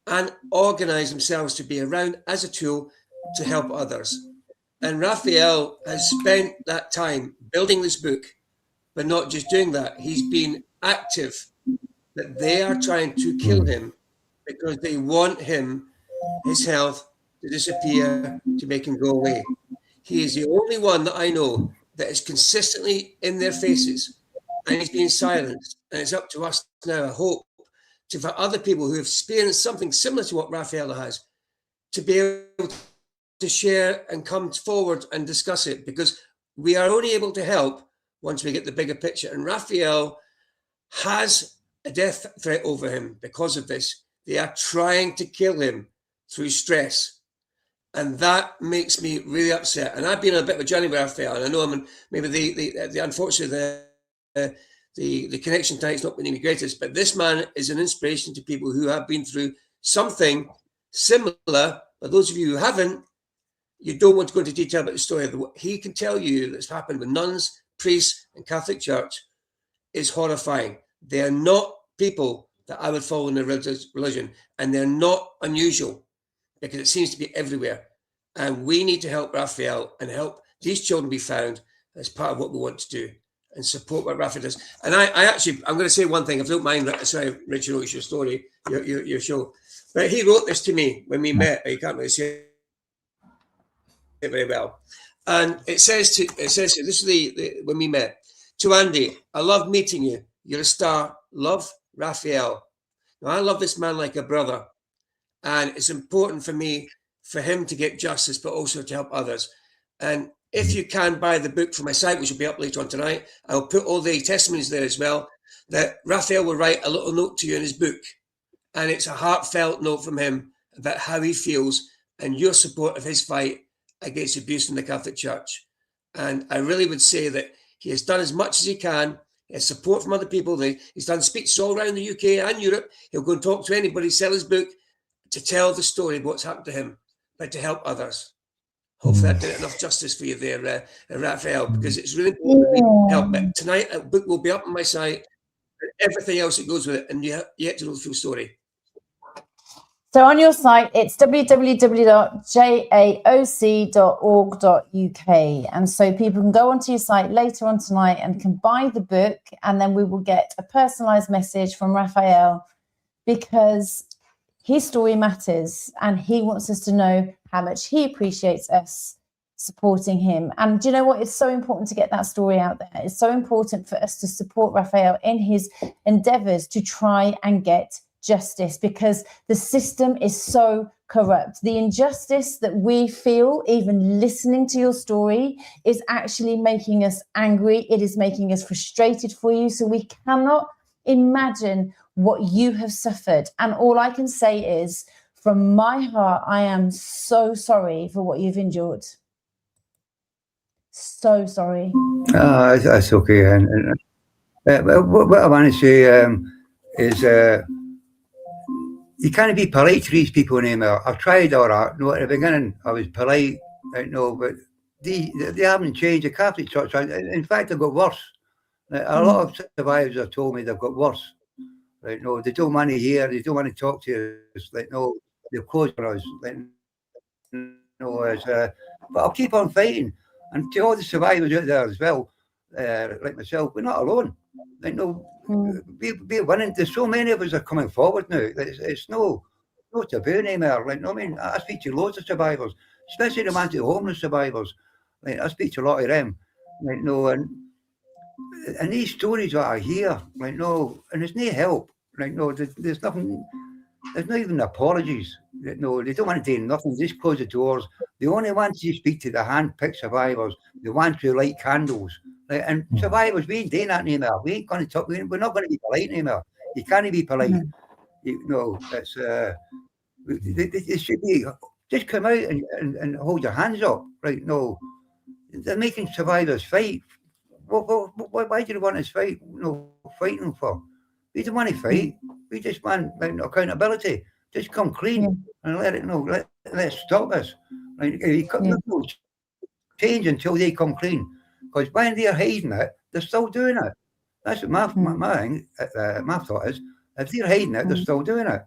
and organize themselves to be around as a tool to help others. And Raphael has spent that time building this book, but not just doing that. He's been active, that they are trying to kill him because they want his health to disappear, to make him go away. He is the only one that I know that is consistently in their faces, and he's being silenced. And it's up to us now, I hope, for other people who have experienced something similar to what Raphael has, to be able to share and come forward and discuss it, because we are only able to help once we get the bigger picture. And Raphael has a death threat over him because of this. They are trying to kill him through stress. And that makes me really upset. And I've been on a bit of a journey with Raphael, and I know maybe the unfortunately the connection tonight's not been the greatest, but this man is an inspiration to people who have been through something similar. But those of you who haven't, you don't want to go into detail about the story. He can tell you that's happened with nuns, priests, and Catholic Church is horrifying. They are not people that I would follow in their religion, and they're not unusual because it seems to be everywhere. And we need to help Raphael and help these children be found as part of what we want to do and support what Raphael does. And I'm going to say one thing, if you don't mind. Sorry, Richard, it's your story, your show. But he wrote this to me when we met. You can't really say it very well. And it says this is when we met. To Andy, I love meeting you. You're a star. Love, Raphael. Now, I love this man like a brother. And it's important for me, for him to get justice, but also to help others. And if you can buy the book from my site, which will be up later on tonight, I'll put all the testimonies there as well, that Raphael will write a little note to you in his book. And it's a heartfelt note from him about how he feels and your support of his fight against abuse in the Catholic Church. And I really would say that he has done as much as he can. He has support from other people. He's done speeches all around the UK and Europe. He'll go and talk to anybody, sell his book, to tell the story of what's happened to him, but to help others. Hopefully that did enough justice for you there, Raphael, because it's really important that we help. But tonight, a book will be up on my site, and everything else that goes with it, and you have to know the full story. So on your site, it's www.jaoc.org.uk. And so people can go onto your site later on tonight and can buy the book, and then we will get a personalised message from Raphael, because his story matters and he wants us to know how much he appreciates us supporting him. And do you know what? It's so important to get that story out there. It's so important for us to support Raphael in his endeavours to try and get justice, because the system is so corrupt. The injustice that we feel, even listening to your story, is actually making us angry. It is making us frustrated for you. So we cannot imagine what you have suffered. And all I can say is, from my heart, I am so sorry for what you've endured. So sorry. That's okay. And what I want to say is you can't be polite to these people anymore. I've tried all that. No, at the beginning, I was polite, but they haven't changed. The Catholic Church, in fact, they've got worse. A lot of survivors have told me they've got worse. They don't want to hear, they don't want to talk to us. They're closed for us. But I'll keep on fighting. And to all the survivors out there as well, like myself, we're not alone. We're winning. There's so many of us are coming forward now. It's no taboo anymore. I speak to loads of survivors, especially the anti-homeless survivors. I speak to a lot of them. And these stories that I hear, and there's no help. There's nothing. There's not even apologies. They don't want to do nothing. Just close the doors. They only want to speak to the hand-picked survivors. They want to light candles. And survivors, we ain't doing that anymore. We ain't going to talk. We're not going to be polite anymore. You can't be polite. It's it should be Just come out and hold your hands up, right? No, they're making survivors fight. Why do you want us fight? Fighting for? We don't want to fight. We just want accountability. Just come clean and let it know. Let's stop this. Right? Change until they come clean. Because when they're hiding it, they're still doing it. That's what my thing. My thought is, if they're hiding it, they're still doing it.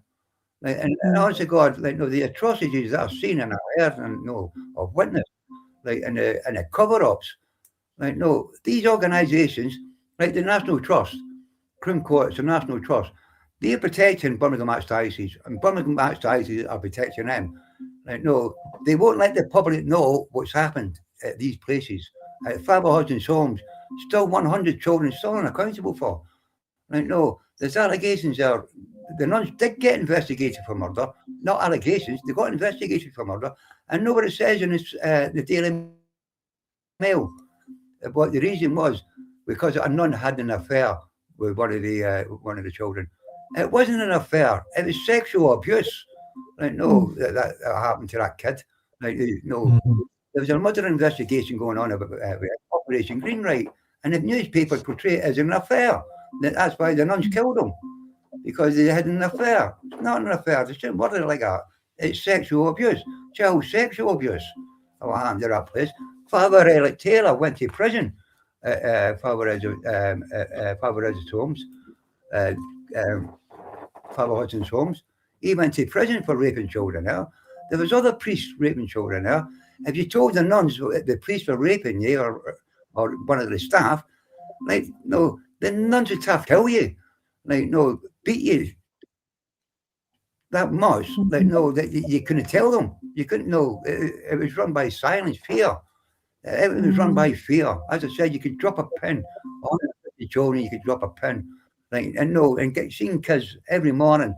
Like, and honestly, God, the atrocities that I've seen and I've heard and I've witnessed, and the cover-ups. These organisations, like the National Trust, Croome Court, it's a National Trust. They're protecting Birmingham Archdiocese, and Birmingham Archdiocese are protecting them. They won't let the public know what's happened at these places. At Father Hudson's Homes, still 100 children still unaccountable for. There's allegations there. The nuns did get investigated for murder, not allegations. They got investigated for murder, and nobody says in the Daily Mail what the reason was, because a nun had an affair with one of the children. It wasn't an affair; it was sexual abuse. That happened to that kid. There was a murder investigation going on about Operation Greenlight, and the newspaper portrayed it as an affair. That's why the nuns killed him, because they had an affair. It's not an affair. They shouldn't word it like that. It's sexual abuse, child sexual abuse. What happened to that place? Father Elliot Taylor went to prison at Father Hudson's Homes. Father Hudson's Homes. He went to prison for raping children there. There was other priests raping children there. If you told the nuns the priests were raping you or one of the staff, the nuns would have to kill you, beat you that much. That you couldn't tell them. You couldn't know. It was run by silence, fear. Everything was run by fear. As I said, you could drop a pin on the children. You could drop a pin, and get seeing kids every morning.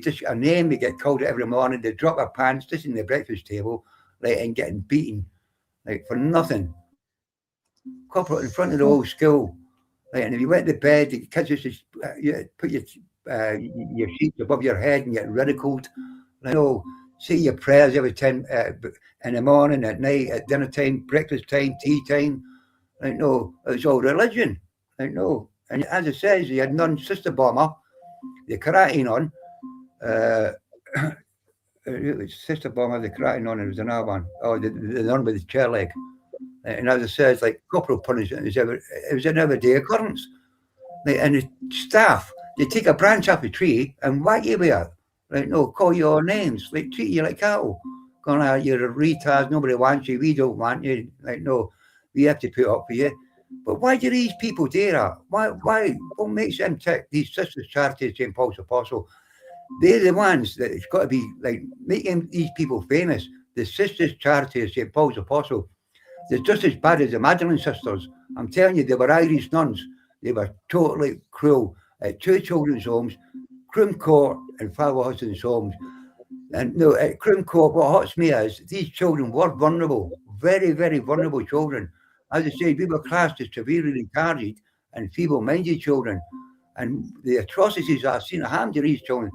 Just a name they get called every morning. They drop their pants just in the breakfast table, and getting beaten, for nothing. Couple in front of the whole school, and if you went to bed, the kids just put your sheets above your head and get ridiculed. Say your prayers every time in the morning, at night, at dinner time, breakfast time, tea time. It's all religion. And as it says, you had nun Sister Bomber, the karate nun. It was Sister Bomber, the karate nun, and it was another one. Oh, the nun with the chair leg. And as I said, it's like corporal punishment. It was an everyday occurrence. And the staff, they take a branch off a tree and whack you with it. Call your names, treat you like cattle. Going out, you're a retard, nobody wants you, we don't want you. We have to put up for you. But why do these people do that? Why? What makes them tick? These Sisters Charities, St. Paul's Apostle, they're the ones that it's got to be making these people famous. The Sisters Charities, St. Paul's Apostle, they're just as bad as the Magdalene Sisters. I'm telling you, they were Irish nuns. They were totally cruel at two children's homes, Croome Court and Father Hudson's Homes. And at Croome Court, what hurts me is these children were vulnerable, very, very vulnerable children. As I say, we were classed as severely retarded and feeble-minded children. And the atrocities I've seen happen to these children,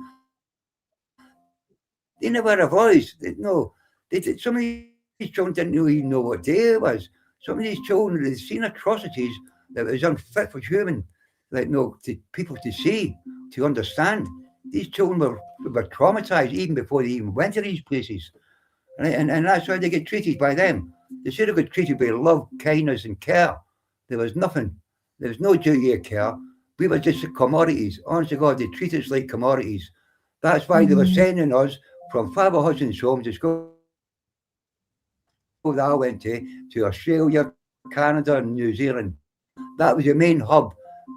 they never had a voice. Some of these children didn't even know what day it was. Some of these children, they've seen atrocities that was unfit for human, to people to see, to understand. These children were traumatized even before they even went to these places. And that's why they get treated by them. They should have got treated with love, kindness, and care. There was nothing. There was no duty of care. We were just commodities. Honest to God, they treat us like commodities. That's why they were sending us from Father Hudson's Homes to school that I went to Australia, Canada, and New Zealand. That was the main hub,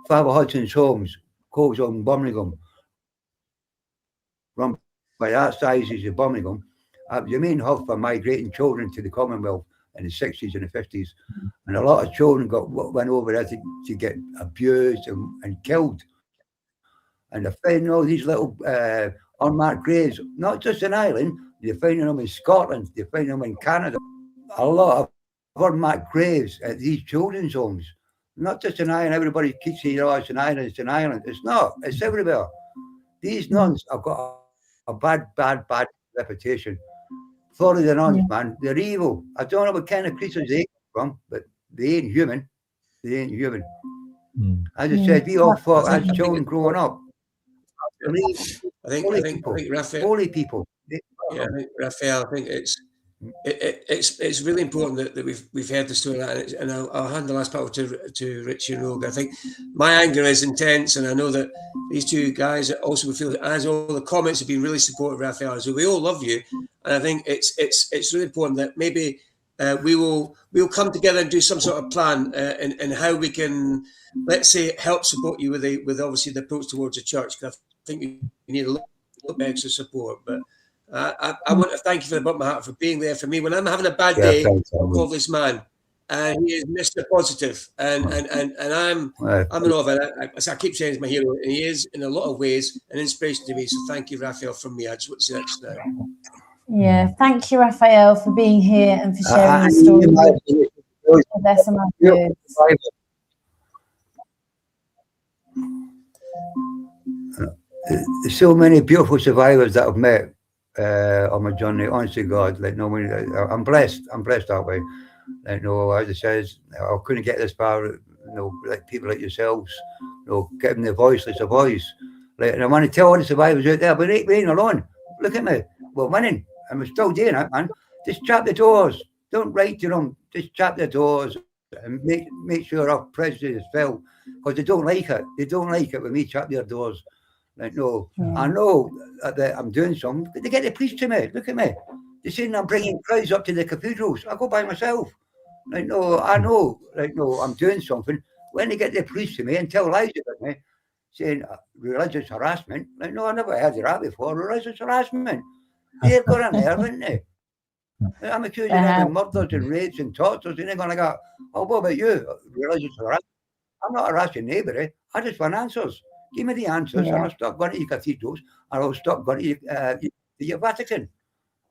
Father Hudson's Homes, Coles on Birmingham, run by the Archdiocese of Birmingham. That was the main hub for migrating children to the Commonwealth in the 60s and the 50s. And a lot of children went over there to get abused and killed. And they're finding all these little unmarked graves, not just in Ireland, they're finding them in Scotland, they're finding them in Canada. A lot of unmarked graves at these children's homes. Not just in Ireland. Everybody keeps saying, oh, it's in Ireland, it's in Ireland. It's not. It's everywhere. These nuns have got a bad reputation. follow the nuns, man. They're evil. I don't know what kind of creatures they come from, but they ain't human. They ain't human. As I said, we all fought as children growing up. I think Raphael, holy people. Yeah, I think Raphael, I think it's really important that we've heard the story, and I'll hand the last part to Richie and Rogue. I think my anger is intense, and I know that these two guys also feel, as all the comments have been really supportive, Raphael. So we all love you, and I think it's really important that maybe we'll come together and do some sort of plan and how we can, let's say, help support you with obviously the approach towards the church. Because I think you need a little bit extra support, but. I want to thank you from the bottom of my heart for being there for me when I'm having a bad day. I'll call this man, and he is Mr. Positive, and I'm an over. I keep saying he's my hero, and he is in a lot of ways an inspiration to me. So thank you, Raphael, from me. I just want to say that just now. Yeah, thank you, Raphael, for being here and for sharing your story with us and our viewers. There's so many beautiful survivors that I've met on my journey. Honestly, God, like no one, I'm blessed that way. Like no, as I says, I couldn't get this far. You know, like people like yourselves, you know, giving the voiceless a voice. Like, and I want to tell all the survivors out there, but we ain't alone. Look at me, we're winning, and we're still doing it, man. Just chap the doors. Don't write to them. Just chap the doors and make sure our prejudice is felt, because they don't like it. They don't like it when we chap their doors. Like, no, I know that I'm doing something. They get the police to me. Look at me. They're saying I'm bringing crowds up to the cathedrals. I go by myself. Like, no, I know. Like, no, I'm doing something. When they get the police to me and tell lies about me, saying religious harassment, like, no, I never heard of that before. Religious harassment. They've got an nerve, haven't they? I'm accusing them of murders and rapes and tortures, and they're going to go, oh, what about you? Religious harassment? I'm not harassing anybody. I just want answers. Give me the answers, and I'll stop going to your cathedrals, and I'll stop going to your Vatican.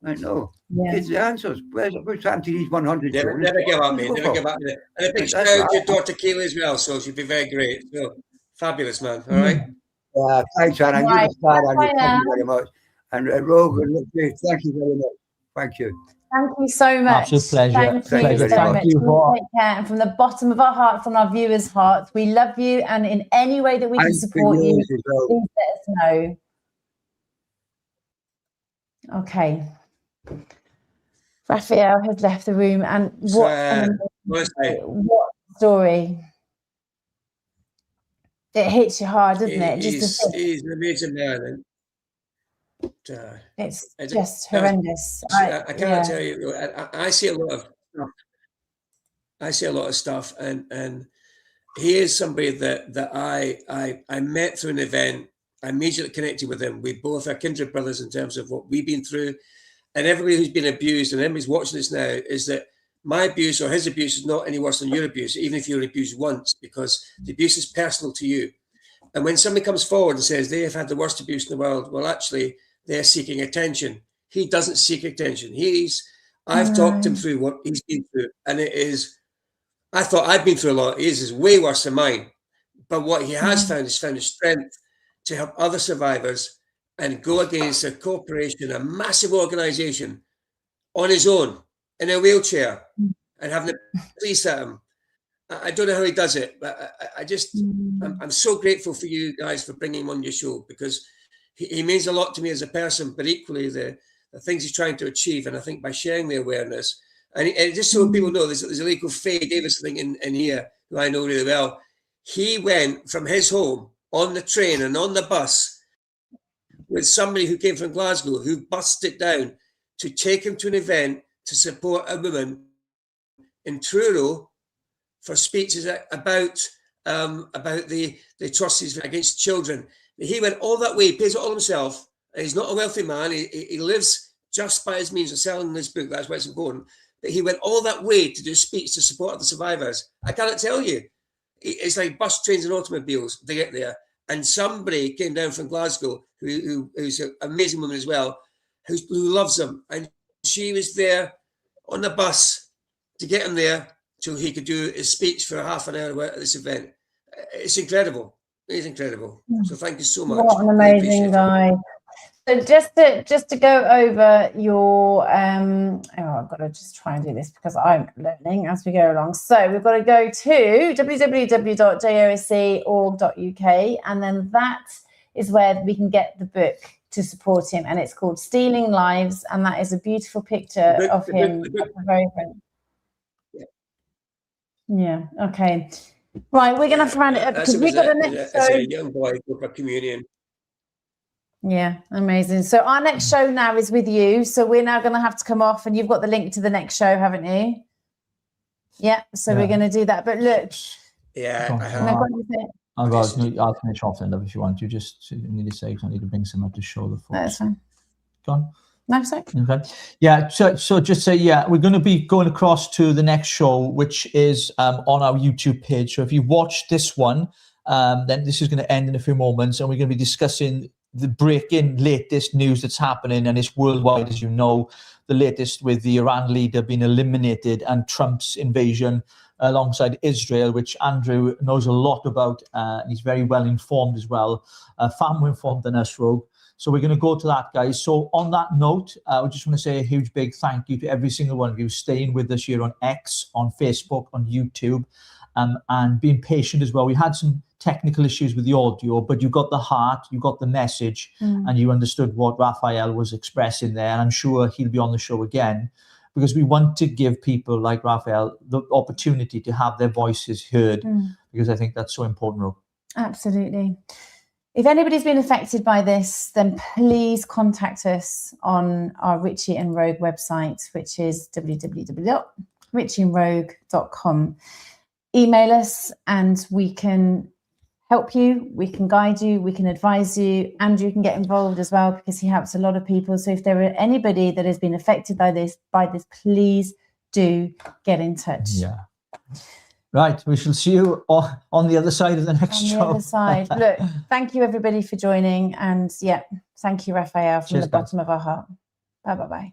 I know. It's the answers. Where's happened to these 100? Never give up, mate. Never give up. And a big shout out to Dr. Kaylee as well, so she'd be very great. So, fabulous, man. All right? Thanks, Anna. You're the star, and thank you very much. And Rogue, thank you very much. Thank you. Thank you so much. Absolute pleasure. Thank you so much. Take care. And from the bottom of our heart, from our viewers' hearts, we love you. And in any way that we can support you, please let us know. Okay. Raphael has left the room. And what story? It hits you hard, doesn't it? He's an amazing man. It's just horrendous. I cannot tell you. I see a lot of stuff. I see a lot of stuff, and he is somebody that I met through an event. I immediately connected with him. We both are kindred brothers in terms of what we've been through, and everybody who's been abused and everybody's watching this now is that my abuse or his abuse is not any worse than your abuse, even if you're abused once, because the abuse is personal to you. And when somebody comes forward and says they have had the worst abuse in the world, well, actually, they're seeking attention. He doesn't seek attention. I've talked him through what he's been through, and it is, I thought I'd been through a lot. His is way worse than mine. But what he has found is found the strength to help other survivors and go against a corporation, a massive organization, on his own, in a wheelchair, and having the police at him. I don't know how he does it, but I'm so grateful for you guys for bringing him on your show, because he means a lot to me as a person, but equally the things he's trying to achieve. And I think by sharing the awareness, and just so people know, there's a lady called Faye Davis, I think, in here, who I know really well. He went from his home on the train and on the bus with somebody who came from Glasgow, who bussed it down to take him to an event to support a woman in Truro for speeches about the atrocities against children. He went all that way, pays it all himself, and he's not a wealthy man. He lives just by his means of selling this book. That's why it's important. But he went all that way to do a speech to support the survivors. I cannot tell you. It's like bus, trains, and automobiles to get there. And somebody came down from Glasgow, who's an amazing woman as well, who loves him. And she was there on the bus to get him there so he could do his speech for half an hour at this event. It's incredible. It's incredible. So thank you so much. What an amazing guy. just to go over your I've got to just try and do this because I'm learning as we go along. So we've got to go to www.joac.org.uk, and then that is where we can get the book to support him, and it's called Stealing Lives, and that is a beautiful picture of him. Yeah. Okay. Right, we're gonna have to round it up because we've got the next show. As a young boy, took a communion. Yeah, amazing. So our next show now is with you. So we're now going to have to come off, and you've got the link to the next show, haven't you? Yeah. So we're going to do that. But look. Yeah. I'll finish off then, if you want. You just need to say, I need to bring some up to show the folks. That's fine. Go on. No, sorry. Okay. Yeah. So just say, we're going to be going across to the next show, which is on our YouTube page. So if you watch this one, then this is going to end in a few moments, and we're going to be discussing the breaking latest news that's happening, and it's worldwide, as you know. The latest with the Iran leader being eliminated and Trump's invasion alongside Israel, which Andrew knows a lot about, and he's very well informed as well, far more informed than us, Rogue. So we're going to go to that, guys. So on that note, I just want to say a huge big thank you to every single one of you staying with us here on X, on Facebook, on YouTube, and being patient as well. We had some technical issues with the audio, but you got the heart, you got the message, and you understood what Raphael was expressing there. And I'm sure he'll be on the show again, because we want to give people like Raphael the opportunity to have their voices heard, because I think that's so important, Rob. Absolutely. If anybody's been affected by this, then please contact us on our Richie and Rogue website, which is www.richieandrogue.com. Email us and we can help you, we can guide you, we can advise you. Andrew can get involved as well because he helps a lot of people. So if there are anybody that has been affected by this, please do get in touch. Yeah. Right. We shall see you on the other side of the next show. On the other side. Look, thank you everybody for joining. And thank you, Raphael, from the bottom of our heart. Bye-bye.